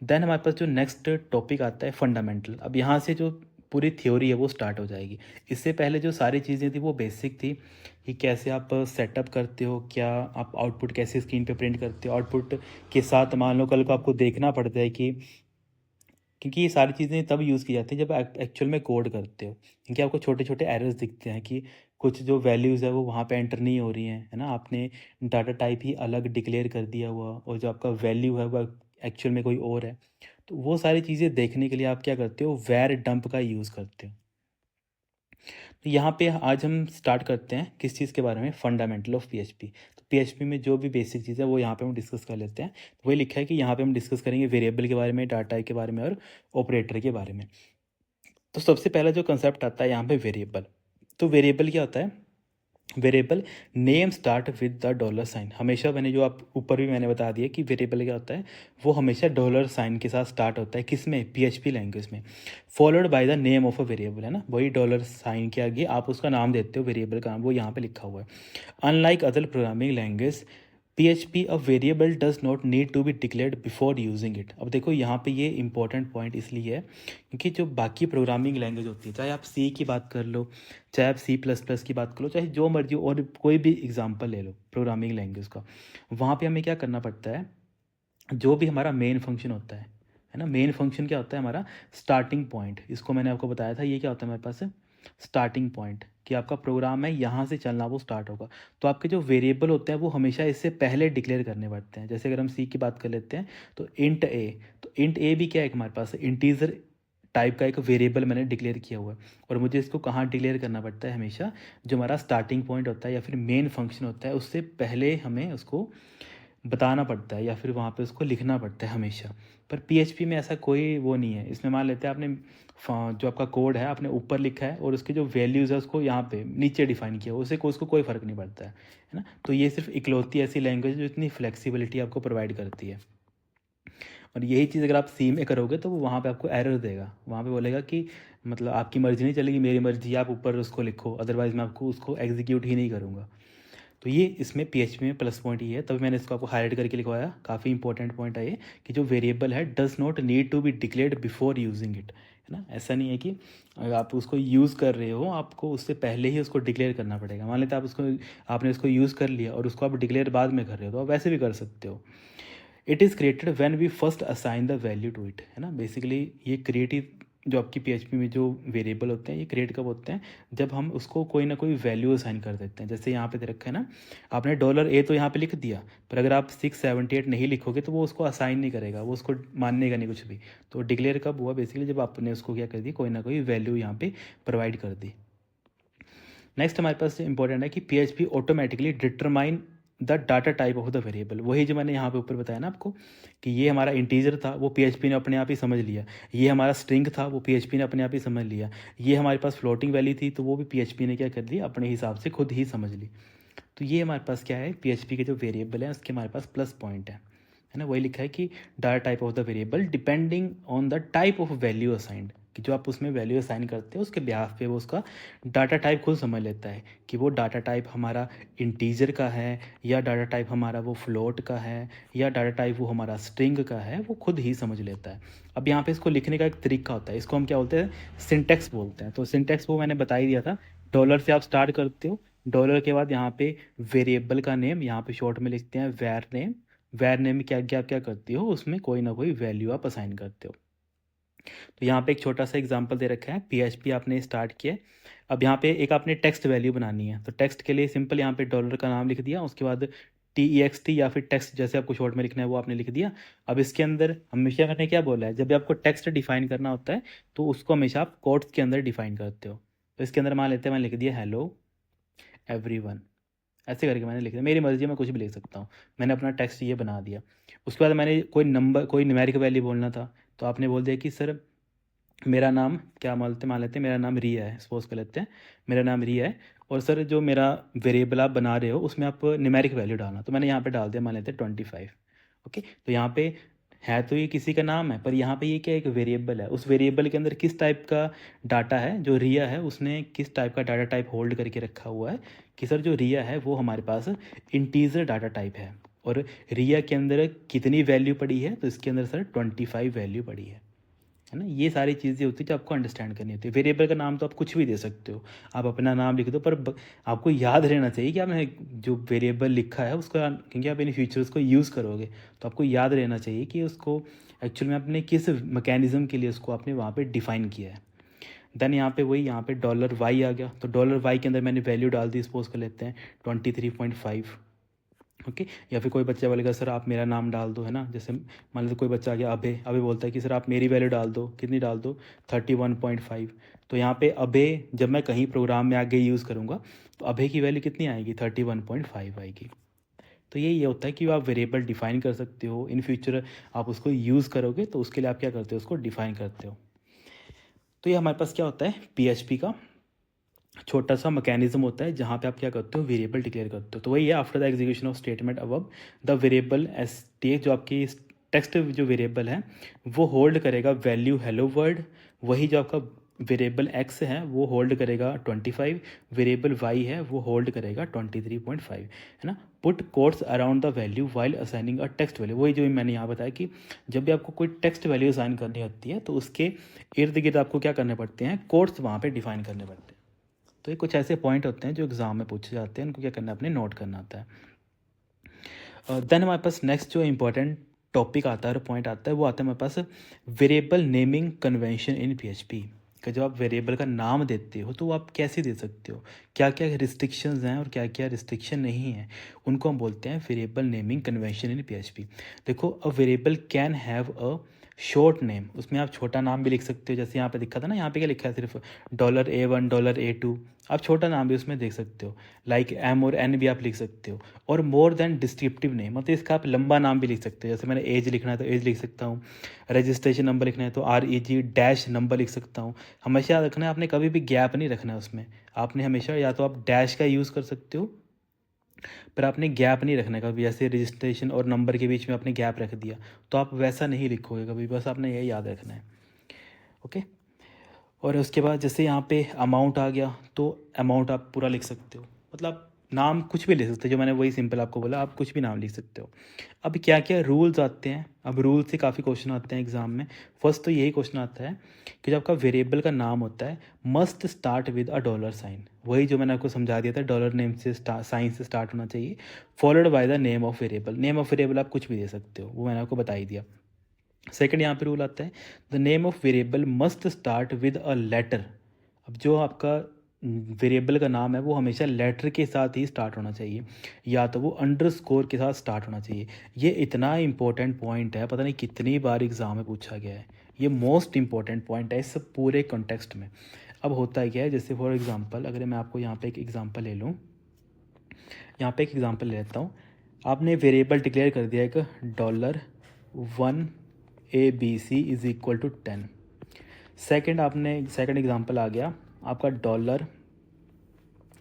देन हमारे पास जो नेक्स्ट टॉपिक आता है फंडामेंटल। अब यहाँ से जो पूरी थ्योरी है वो स्टार्ट हो जाएगी। इससे पहले जो सारी चीज़ें थी वो बेसिक थी कि कैसे आप सेटअप करते हो, क्या आप आउटपुट कैसे स्क्रीन पे प्रिंट करते हो, आउटपुट के साथ मान लो कल को आपको देखना पड़ता है कि, क्योंकि ये सारी चीज़ें तब यूज़ की जाती है जब एक्चुअल में कोड करते हो, क्योंकि आपको छोटे छोटे एरर्स दिखते हैं कि कुछ जो वैल्यूज़ है वो वहाँ पे एंटर नहीं हो रही हैं, है ना। आपने डाटा टाइप ही अलग डिक्लेयर कर दिया हुआ और जो आपका वैल्यू है वो एक्चुअल में कोई और है। तो वो सारी चीज़ें देखने के लिए आप क्या करते हो, वैर डंप का यूज़ करते हो। तो यहाँ पे आज हम स्टार्ट करते हैं किस चीज़ के बारे में, फंडामेंटल ऑफ पीएचपी। तो पीएचपी में जो भी बेसिक चीज़ है वो यहाँ पे हम डिस्कस कर लेते हैं। तो वही लिखा है कि यहाँ पे हम डिस्कस करेंगे वेरिएबल के बारे में, डाटा के बारे में और ऑपरेटर के बारे में। तो सबसे पहला जो कंसेप्ट आता है यहाँ पे वेरिएबल। तो वेरिएबल क्या होता है, variable name start with the dollar sign. हमेशा मैंने जो आप ऊपर भी मैंने बता दिया कि वेरिएबल क्या होता है, वो हमेशा डॉलर साइन के साथ स्टार्ट होता है, किस में, पीएचपी लैंग्वेज में। Followed by the name of a variable, है ना, वही डॉलर साइन के आगे आप उसका नाम देते हो, वेरिएबल का नाम वो यहाँ पे लिखा हुआ है। Unlike other programming language PHP a variable does not need to be declared before using it. अब देखो यहाँ पे ये इंपॉर्टेंट पॉइंट इसलिए है क्योंकि जो बाकी प्रोग्रामिंग लैंग्वेज होती है, चाहे आप सी की बात कर लो, चाहे आप C++ की बात कर लो, चाहे जो मर्जी और कोई भी एग्जांपल ले लो प्रोग्रामिंग लैंग्वेज का, वहाँ पे हमें क्या करना पड़ता है, जो भी हमारा मेन फंक्शन होता है है ना। मेन फंक्शन क्या होता है हमारा, स्टार्टिंग पॉइंट, इसको मैंने आपको बताया था, ये क्या होता है हमारे पास स्टार्टिंग पॉइंट, कि आपका प्रोग्राम है यहाँ से चलना वो स्टार्ट होगा। तो आपके जो वेरिएबल होते हैं वो हमेशा इससे पहले डिक्लेयर करने पड़ते हैं। जैसे अगर हम सी की बात कर लेते हैं तो इंट ए, तो इंट ए भी क्या है हमारे पास इंटीजर टाइप का एक वेरिएबल मैंने डिक्लेयर किया हुआ है, और मुझे इसको कहाँ डिक्लेयर करना पड़ता है, हमेशा जो हमारा स्टार्टिंग पॉइंट होता है या फिर मेन फंक्शन होता है उससे पहले हमें उसको बताना पड़ता है या फिर वहाँ पे उसको लिखना पड़ता है हमेशा। पर पीएचपी में ऐसा कोई वो नहीं है। इसमें मान लेते हैं आपने जो आपका कोड है आपने ऊपर लिखा है और उसके जो वैल्यूज़ है उसको यहाँ पे नीचे डिफाइन किया, उससे उसको कोई फ़र्क नहीं पड़ता है ना। तो ये सिर्फ इकलौती ऐसी लैंग्वेज है जो इतनी फ्लेक्सिबिलिटी आपको प्रोवाइड करती है। और यही चीज़ अगर आप सी में करोगे तो वो वहाँ पे आपको एरर देगा, वहाँ पे बोलेगा कि मतलब आपकी मर्ज़ी नहीं चलेगी, मेरी मर्ज़ी, आप ऊपर उसको लिखो, अदरवाइज़ मैं आपको उसको एग्जीक्यूट ही नहीं करूँगा। तो ये इसमें पीएचपी में प्लस पॉइंट ये है, तभी मैंने इसको आपको हाईलाइट करके लिखवाया। काफ़ी इंपॉर्टेंट पॉइंट है ये कि जो वेरिएबल है does not need to be declared before using it, है ना। ऐसा नहीं है कि अगर आप उसको यूज़ कर रहे हो आपको उससे पहले ही उसको डिक्लेयर करना पड़ेगा। मान लेते आप उसको आपने उसको यूज़ कर लिया और उसको आप डिक्लेयर बाद में कर रहे हो तो आप वैसे भी कर सकते हो। It is created when we first assign the value to it, है ना। बेसिकली ये क्रिएटिव जो आपकी पीएचपी में जो वेरिएबल होते हैं ये क्रिएट कब होते हैं, जब हम उसको कोई ना कोई वैल्यू असाइन कर देते हैं। जैसे यहाँ पे दे रखा है ना, आपने डॉलर ए तो यहाँ पे लिख दिया, पर अगर आप 678 नहीं लिखोगे तो वो उसको असाइन नहीं करेगा, वो उसको मानेगा नहीं कुछ भी। तो डिक्लेयर कब हुआ, बेसिकली जब आपने उसको क्या कर दी, कोई ना कोई वैल्यू यहाँ पे प्रोवाइड कर दी। नेक्स्ट हमारे पास इंपॉर्टेंट है कि PHP automatically determine the data type of the variable. वही जो मैंने यहाँ पे ऊपर बताया ना आपको कि ये हमारा इंटीजर था वो पीएचपी ने अपने आप ही समझ लिया, ये हमारा स्ट्रिंग था वो पीएचपी ने अपने आप ही समझ लिया, ये हमारे पास फ्लोटिंग वैल्यू थी तो वो भी पीएचपी ने क्या कर दी, अपने हिसाब से खुद ही समझ ली। तो ये हमारे पास क्या है, पीएचपी के जो वेरिएबल है उसके हमारे पास प्लस पॉइंट है ना। वही लिखा है कि data type of the variable depending on the type of value assigned, कि जो आप उसमें वैल्यू असाइन करते हो उसके बिहाफ पे वो उसका डाटा टाइप खुद समझ लेता है कि वो डाटा टाइप हमारा इंटीजर का है या डाटा टाइप हमारा वो फ्लोट का है या डाटा टाइप वो हमारा स्ट्रिंग का है, वो खुद ही समझ लेता है। अब यहाँ पे इसको लिखने का एक तरीका होता है, इसको हम क्या बोलते हैं, सिंटेक्स बोलते हैं। तो सिंटेक्स वो मैंने बता ही दिया था, डॉलर से आप स्टार्ट करते हो, डॉलर के बाद यहाँ पे वेरिएबल का नेम यहाँ पे शॉर्ट में लिखते हैं वैर नेम, वैर नेम में क्या क्या क्या करती हो, उसमें कोई ना कोई वैल्यू आप असाइन करते हो। तो यहाँ पे एक छोटा सा एग्जांपल दे रखा है, पीएचपी आपने स्टार्ट किया, अब यहाँ पे एक आपने टेक्स्ट वैल्यू बनानी है, तो टेक्स्ट के लिए सिंपल यहाँ पे डॉलर का नाम लिख दिया, उसके बाद TEXT या फिर टेक्स्ट जैसे आपको शॉर्ट में लिखना है वो आपने लिख दिया। अब इसके अंदर हमेशा मैंने क्या बोला है, जब भी आपको टेक्स्ट डिफाइन करना होता है तो उसको हमेशा आप कोट्स के अंदर डिफाइन करते हो। तो इसके अंदर मान लेते हैं, मैंने लिख दिया हेलो एवरीवन, ऐसे करके मैंने लिख दिया, मेरी मर्जी में कुछ भी लिख सकता हूँ, मैंने अपना टेक्स्ट ये बना दिया। उसके बाद मैंने कोई नंबर कोई न्यूमेरिक वैल्यू बोलना था, तो आपने बोल दिया कि सर मेरा नाम क्या मान लेते हैं मेरा नाम रिया है, सपोज कर लेते हैं मेरा नाम रिया है, और सर जो मेरा वेरिएबल आप बना रहे हो उसमें आप न्यूमेरिक वैल्यू डालना, तो मैंने यहाँ पे डाल दिया मान लेते हैं 25। ओके, तो यहाँ पे है तो ये किसी का नाम है, पर यहाँ पे ये क्या एक वेरिएबल है, उस वेरिएबल के अंदर किस टाइप का डाटा है, जो रिया है उसने किस टाइप का डाटा टाइप होल्ड करके रखा हुआ है, कि सर जो रिया है वो हमारे पास इंटीजर डाटा टाइप है, और रिया के अंदर कितनी वैल्यू पड़ी है, तो इसके अंदर सर 25 वैल्यू पड़ी है ना। ये सारी चीज़ें होती है जो आपको अंडरस्टैंड करनी होती है। वेरिएबल का नाम तो आप कुछ भी दे सकते हो, आप अपना नाम लिख दो, पर आपको याद रहना चाहिए कि आपने जो वेरिएबल लिखा है उसका, क्योंकि आप इन फ्यूचर उसको यूज़ करोगे तो आपको याद रहना चाहिए कि उसको एक्चुअल में आपने किस मैकेनिज्म के लिए उसको आपने वहाँ पे डिफ़ाइन किया है। देन यहाँ पे वही यहाँ पे $y आ गया, तो $y के अंदर मैंने वैल्यू डाल दी, सपोज कर लेते हैं 23.5। ओके, या फिर कोई बच्चा बोलेगा सर आप मेरा नाम डाल दो, है ना। जैसे मान लीजिए कोई बच्चा आ गया अभय, अभय बोलता है कि सर आप मेरी वैल्यू डाल दो, कितनी डाल दो 31.5। तो यहाँ पे अभय जब मैं कहीं प्रोग्राम में आगे यूज़ करूँगा तो अभय की वैल्यू कितनी आएगी, 31.5 आएगी। तो ये होता है कि आप वेरिएबल डिफाइन कर सकते हो, इन फ्यूचर आप उसको यूज़ करोगे तो उसके लिए आप क्या करते हो, उसको डिफाइन करते हो। तो ये हमारे पास क्या होता है, पीएचपी का छोटा सा मैकेनिज्म होता है जहाँ पे आप क्या करते हो, वेरिएबल डिक्लेयर करते हो। तो वही है, after the execution of statement above the variable S T, जो आपकी टेक्स्ट जो वेरिएबल है वो होल्ड करेगा वैल्यू हेलो वर्ड, वही जो आपका वेरिएबल एक्स है वो होल्ड करेगा 25, वेरिएबल वाई है वो होल्ड करेगा 23.5, है ना। Put quotes around the value while assigning a text value, वही जो मैंने यहाँ बताया कि जब भी आपको कोई टेक्स्ट वैल्यू असाइन करनी होती है तो उसके इर्द गिर्द आपको क्या करने पड़ते हैं, कोट्स वहाँ पर डिफाइन करने पड़ते हैं। तो ये कुछ ऐसे पॉइंट होते हैं जो एग्ज़ाम में पूछे जाते हैं, उनको क्या करना है, अपने नोट करना आता है। देन हमारे पास नेक्स्ट जो इंपॉर्टेंट टॉपिक आता है और पॉइंट आता है वो आता है हमारे पास variable naming convention in PHP का। जब आप वेरिएबल का नाम देते हो तो वो आप कैसे दे सकते हो, क्या क्या रिस्ट्रिक्शंस हैं और क्या क्या रिस्ट्रिक्शन नहीं है, उनको हम बोलते हैं variable naming convention in PHP. देखो, a variable can have a short name, उसमें आप छोटा नाम भी लिख सकते हो, जैसे यहाँ पे लिखा था ना, यहाँ पे क्या लिखा है, सिर्फ $A1 $A2, आप छोटा नाम भी उसमें देख सकते हो, लाइक एम और एन भी आप लिख सकते हो। और मोर देन डिस्क्रिप्टिव नेम, मतलब इसका आप लंबा नाम भी लिख सकते हो, जैसे मैंने एज लिखना है तो एज लिख सकता हूँ, रजिस्ट्रेशन नंबर लिखना है तो REG डैश नंबर लिख सकता हूँ। हमेशा याद रखना है, आपने कभी भी गैप नहीं रखना है उसमें, आपने हमेशा या तो आप डैश का यूज़ कर सकते हो, पर आपने गैप नहीं रखना है कभी, जैसे रजिस्ट्रेशन और नंबर के बीच में आपने गैप रख दिया तो आप वैसा नहीं लिखोगे कभी, बस आपने यही याद रखना है। ओके, और उसके बाद जैसे यहाँ पे अमाउंट आ गया तो अमाउंट आप पूरा लिख सकते हो, मतलब नाम कुछ भी लिख सकते हो, जो मैंने वही सिंपल आपको बोला, आप कुछ भी नाम लिख सकते हो। अब क्या क्या रूल्स आते हैं, अब रूल से काफ़ी क्वेश्चन आते हैं एग्जाम में। फर्स्ट तो यही क्वेश्चन आता है कि जब आपका वेरिएबल का नाम होता है must start with a dollar sign, वही जो मैंने आपको समझा दिया था, डॉलर नेम से साइन से स्टार्ट होना चाहिए, followed by the name of variable. Name of variable आप कुछ भी दे सकते हो, वो मैंने आपको बता ही दिया। सेकंड यहाँ पे रूल आता है, the name of variable must start with a letter. अब जो आपका वेरिएबल का नाम है वो हमेशा लेटर के साथ ही स्टार्ट होना चाहिए, या तो वो अंडरस्कोर के साथ स्टार्ट होना चाहिए। ये इतना इंपॉर्टेंट पॉइंट है, पता नहीं कितनी बार एग्जाम में पूछा गया है, ये मोस्ट इंपॉर्टेंट पॉइंट है इस पूरे कॉन्टेक्स्ट में। अब होता है क्या है, जैसे फॉर एग्जांपल अगर मैं आपको यहाँ पे एक एग्जांपल ले लूँ, यहाँ पे एक एग्जांपल ले लेता हूँ। आपने वेरिएबल डिक्लेयर कर दिया एक $1 ABC is equal to 10। Second example आ गया आपका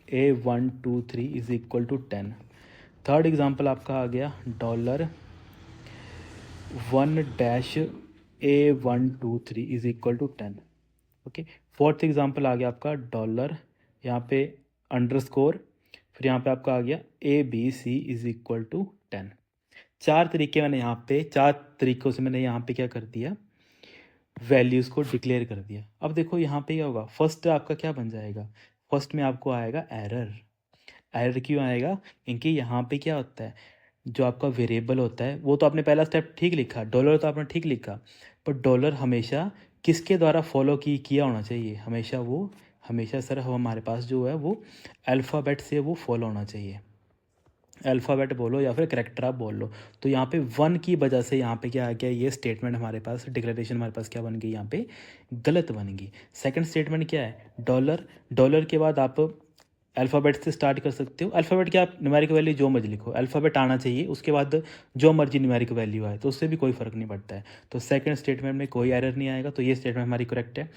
$A123 is equal to 10। Third example आपका आ गया $1-A123 is equal to 10। Okay, fourth example आ गया आपका डॉलर, यहाँ पे अंडरस्कोर, फिर यहाँ पे आपका आ गया ABC इज़ इक्वल टू 10। चार तरीकों से मैंने यहाँ पे क्या कर दिया, वैल्यूज़ को डिक्लेयर कर दिया। अब देखो यहाँ पे क्या होगा, फर्स्ट आपका क्या बन जाएगा, फर्स्ट में आपको आएगा एरर। एरर क्यों आएगा, क्योंकि यहाँ पे क्या होता है, जो आपका वेरिएबल होता है वो तो आपने पहला स्टेप ठीक लिखा, डॉलर तो आपने ठीक लिखा, पर डॉलर हमेशा किसके द्वारा फॉलो किया होना चाहिए, हमेशा सर हमारे पास जो है वो अल्फ़ाबेट से वो फॉलो होना चाहिए। अल्फ़ाबेट बोलो या फिर करेक्टर आप बोल लो। तो यहाँ पे 1 की वजह से यहाँ पे क्या आ गया, ये स्टेटमेंट हमारे पास, डिक्लेरेशन हमारे पास क्या बन गई, यहाँ पे गलत बन गई। सेकंड स्टेटमेंट क्या है, डॉलर के बाद आप अल्फ़ाबेट से स्टार्ट कर सकते हो। अल्फ़ाबेट क्या, आप न्यूमेरिक वैल्यू जो मर्जी लिखो, अल्फ़ाबेट आना चाहिए, उसके बाद जो मर्जी न्यूमेरिक वैल्यू आए तो उससे भी कोई फ़र्क नहीं पड़ता है। तो सेकंड स्टेटमेंट में कोई एरर नहीं आएगा, तो ये स्टेटमेंट हमारी करेक्ट है।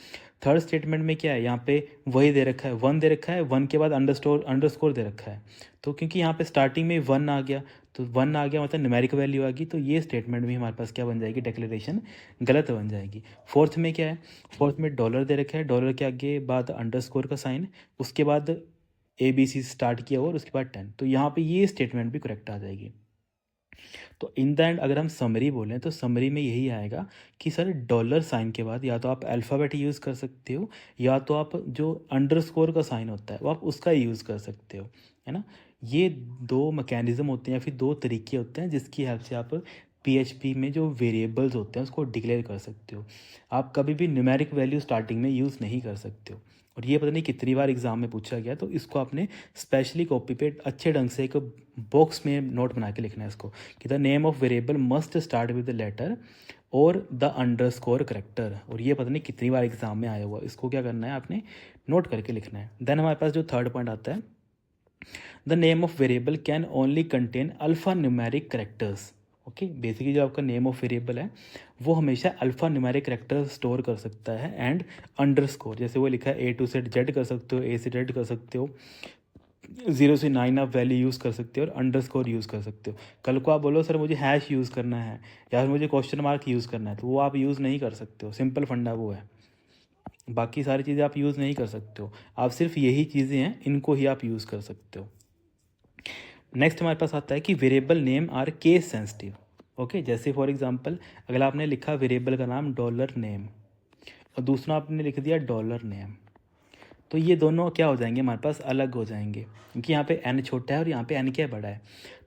थर्ड स्टेटमेंट में क्या है, यहाँ पे वही दे रखा है, 1 दे रखा है, 1 के बाद अंडरस्कोर दे रखा है, तो क्योंकि यहाँ पे स्टार्टिंग में 1 आ गया, तो 1 आ गया मतलब न्यूमेरिक वैल्यू आ गई, तो ये स्टेटमेंट भी हमारे पास क्या बन जाएगी, डिक्लेरेशन गलत बन जाएगी। फोर्थ में क्या है, फोर्थ में डॉलर दे रखा है, डॉलर के आगे बाद अंडरस्कोर का साइन, उसके बाद ABC स्टार्ट किया और उसके बाद 10, तो यहाँ पे ये स्टेटमेंट भी करेक्ट आ जाएगी। तो इन द एंड अगर हम समरी बोलें तो समरी में यही आएगा कि सर डॉलर साइन के बाद या तो आप अल्फ़ाबेट यूज़ कर सकते हो, या तो आप जो अंडरस्कोर का साइन होता है वो आप उसका यूज़ कर सकते हो, है ना। ये दो मैकेनिज़्म होते हैं या फिर दो तरीके होते हैं जिसकी हेल्प से आप PHP में जो वेरिएबल्स होते हैं उसको डिक्लेयर कर सकते हो। आप कभी भी न्यूमेरिक वैल्यू स्टार्टिंग में यूज़ नहीं कर सकते हो, और ये पता नहीं कितनी बार एग्जाम में पूछा गया, तो इसको आपने स्पेशली कॉपी पे अच्छे ढंग से एक बॉक्स में नोट बना के लिखना है इसको, कि the name of variable must start with the letter और द अंडरस्कोर करेक्टर, और ये पता नहीं कितनी बार एग्जाम में आया हुआ, इसको क्या करना है आपने नोट करके लिखना है। देन हमारे पास जो थर्ड पॉइंट आता है, the name of variable can only contain alpha numeric characters. Okay, basically जो आपका नेम ऑफ वेरिएबल है वो हमेशा अल्फ़ा न्यूमेरिक करेक्टर स्टोर कर सकता है, एंड अंडरस्कोर, जैसे वो लिखा है A से Z कर सकते हो, A से Z कर सकते हो, 0 से 9 आप वैल्यू यूज़ कर सकते हो, और अंडरस्कोर यूज़ कर सकते हो। कल को आप बोलो सर मुझे हैश यूज़ करना है या फिर मुझे क्वेश्चन मार्क यूज़ करना है, तो वो आप यूज़ नहीं कर सकते हो, सिंपल फंडा वो है। बाकी सारी चीज़ें आप यूज़ नहीं कर सकते हो, आप सिर्फ यही चीज़ें हैं इनको ही आप यूज़ कर सकते हो। नेक्स्ट हमारे पास आता है कि variable name are case sensitive. Okay, जैसे फॉर एग्जांपल अगर आपने लिखा वेरिएबल का नाम डॉलर नेम और दूसरा आपने लिख दिया डॉलर नेम, तो ये दोनों क्या हो जाएंगे, हमारे पास अलग हो जाएंगे, क्योंकि यहाँ पे n छोटा है और यहाँ पे n क्या बड़ा है।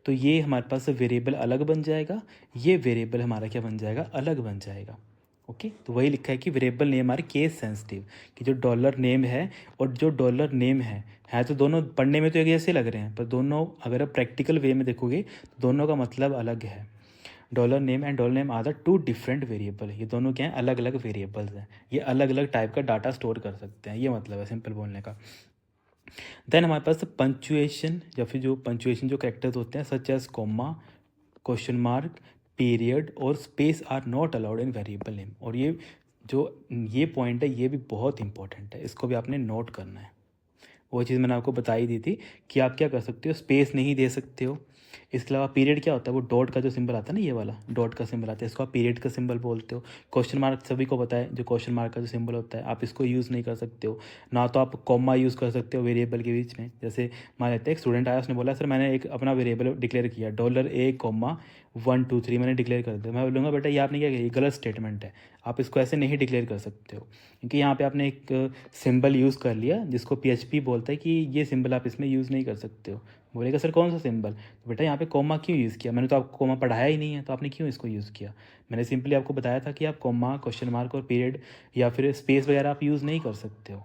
तो ये हमारे पास वेरिएबल अलग बन जाएगा, ये वेरिएबल हमारा क्या बन जाएगा, अलग बन जाएगा। ओके, तो वही लिखा है कि वेरिएबल नेम हमारे केस सेंसिटिव, कि जो डॉलर नेम है और जो डॉलर नेम है तो दोनों पढ़ने में तो एक जैसे लग रहे हैं, पर दोनों अगर आप प्रैक्टिकल वे में देखोगे तो दोनों का मतलब अलग है। Dollar name and dollar name are the two different variable, ये दोनों क्या हैं, अलग अलग वेरिएबल्स हैं, ये अलग अलग टाइप का डाटा स्टोर कर सकते हैं, ये मतलब है सिंपल बोलने का। देन हमारे पास पंचुएशन या फिर जो पंचुएशन जो कैरेक्टर्स होते हैं such as comma, question mark, period और space are not allowed in variable name. और ये पॉइंट है, ये भी बहुत इंपॉर्टेंट है, इसको भी आपने नोट करना है। वो चीज़ मैंने आपको बताई दी थी कि आप क्या कर सकते हो, स्पेस नहीं दे सकते हो। इसके अलावा पीरियड क्या होता है, वो डॉट का जो सिंबल आता है ना, ये वाला डॉट का सिंबल आता है, इसको आप पीरियड का सिंबल बोलते हो। क्वेश्चन मार्क सभी को पता है, जो क्वेश्चन मार्क का जो सिंबल होता है आप इसको यूज़ नहीं कर सकते हो। ना तो आप कॉमा यूज़ कर सकते हो वेरिएबल के बीच में। जैसे मान लेते हैं एक स्टूडेंट आया, उसने बोला सर मैंने एक अपना वेरिएबल डिक्लेयर किया $A, 1 2 3 मैंने डिक्लेयर कर दिया। मैं बोलूँगा बेटा ये आपने क्या किया, ये गलत स्टेटमेंट है, आप इसको ऐसे नहीं डिक्लेयर कर सकते हो, क्योंकि यहाँ पे आपने एक सिंबल यूज़ कर लिया जिसको PHP बोलता है कि ये सिंबल आप इसमें यूज़ नहीं कर सकते हो। बोलेगा सर कौन सा सिंबल, तो बेटा यहाँ पे कॉमा क्यों यूज़ किया, मैंने तो आपको कॉमा पढ़ाया ही नहीं है, तो आपने क्यों इसको यूज़ किया। मैंने सिंपली आपको बताया था कि आप कॉमा, क्वेश्चन मार्क और पीरियड या फिर स्पेस वगैरह आप यूज़ नहीं कर सकते हो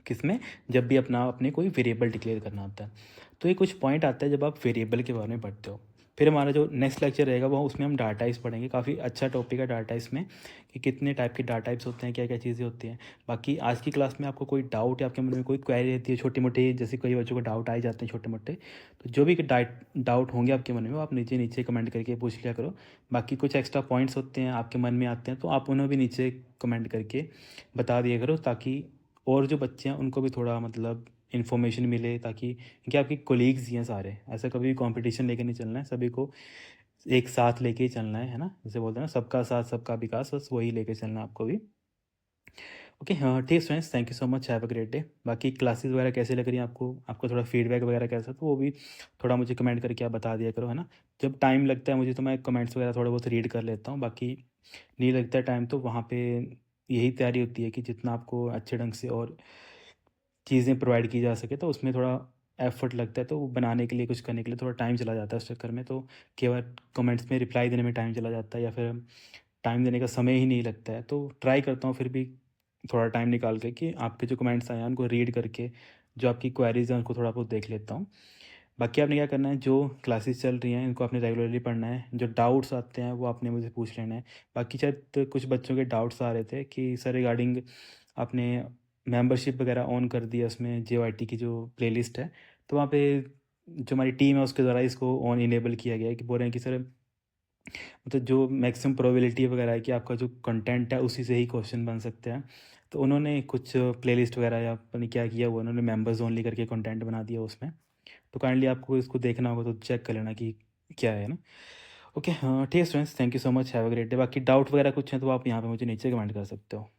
किसमें, जब भी अपने कोई वेरिएबल डिक्लेयर करना होता है। तो ये कुछ पॉइंट आता है जब आप वेरिएबल के बारे में पढ़ते हो। फिर हमारा जो नेक्स्ट लेक्चर रहेगा वो उसमें हम डाटा टाइप्स पढ़ेंगे, काफ़ी अच्छा टॉपिक है डाटा टाइप्स में, कि कितने टाइप के डाटा टाइप्स होते हैं, क्या क्या चीज़ें होती हैं। बाकी आज की क्लास में आपको कोई डाउट या आपके मन में कोई क्वेरी रहती है छोटी मोटी, जैसे कई बच्चों को डाउट आ ही जाते हैं छोटे मोटे, तो जो भी डाउट होंगे आपके मन में वो आप नीचे नीचे कमेंट करके पूछ लिया करो। बाकी कुछ एक्स्ट्रा पॉइंट्स होते हैं आपके मन में आते हैं तो आप उन्हें भी नीचे कमेंट करके बता दिया करो, ताकि और जो बच्चे हैं उनको भी थोड़ा मतलब इन्फॉर्मेशन मिले, ताकि क्योंकि आपके कोलीग्स ही हैं सारे, ऐसा कभी भी कंपटीशन लेके नहीं चलना है, सभी को एक साथ लेके ही चलना है ना, जैसे बोलते हैं ना सबका साथ सबका विकास, बस वही लेके चलना है आपको भी। ओके हाँ ठीक friends, thank you so much, have a great day. बाकी क्लासेस वगैरह कैसे लग रही हैं आपको, आपका थोड़ा फीडबैक वगैरह कैसा, तो वो भी थोड़ा मुझे कमेंट करके आप बता दिया करो, है ना। जब टाइम लगता है मुझे तो मैं कमेंट्स वगैरह थोड़ा बहुत रीड कर लेता हूँ, बाकी नहीं लगता है टाइम तो वहाँ पे यही तैयारी होती है कि जितना आपको अच्छे ढंग से और चीज़ें प्रोवाइड की जा सके, तो उसमें थोड़ा एफर्ट लगता है, तो वो बनाने के लिए कुछ करने के लिए थोड़ा टाइम चला जाता है उस चक्कर में, तो केवल कमेंट्स में रिप्लाई देने में टाइम चला जाता है या फिर टाइम देने का समय ही नहीं लगता है। तो ट्राई करता हूँ फिर भी थोड़ा टाइम निकाल के कि आपके जो कमेंट्स आए हैं उनको रीड करके जो आपकी क्वेरीज हैं उनको थोड़ा बहुत देख लेता हूँ। बाकी आपने क्या करना है, जो क्लासेस चल रही हैं इनको आपने रेगुलरली पढ़ना है, जो डाउट्स आते हैं वो आपने मुझे पूछ लेना है। बाकी शायद कुछ बच्चों के डाउट्स आ रहे थे कि सर रिगार्डिंग आपने मेंबरशिप वगैरह ऑन कर दिया उसमें JYT की जो प्लेलिस्ट है, तो वहाँ पे जो हमारी टीम है उसके द्वारा इसको ऑन इनेबल किया गया है, कि बोल रहे हैं कि सर मतलब जो मैक्सिमम प्रोबेबिलिटी वगैरह है कि आपका जो कंटेंट है उसी से ही क्वेश्चन बन सकते हैं। तो उन्होंने कुछ प्लेलिस्ट वगैरह या पता नहीं क्या किया हुआ, उन्होंने मेंबर्स ओनली करके कंटेंट बना दिया उसमें। तो काइंडली आपको इसको देखना होगा तो चेक कर लेना कि क्या है ना। ओके हाँ ठीक है students, thank you so much, have a great day. बाकी डाउट वगैरह कुछ है तो आप यहाँ पे मुझे नीचे कमेंट कर सकते हो।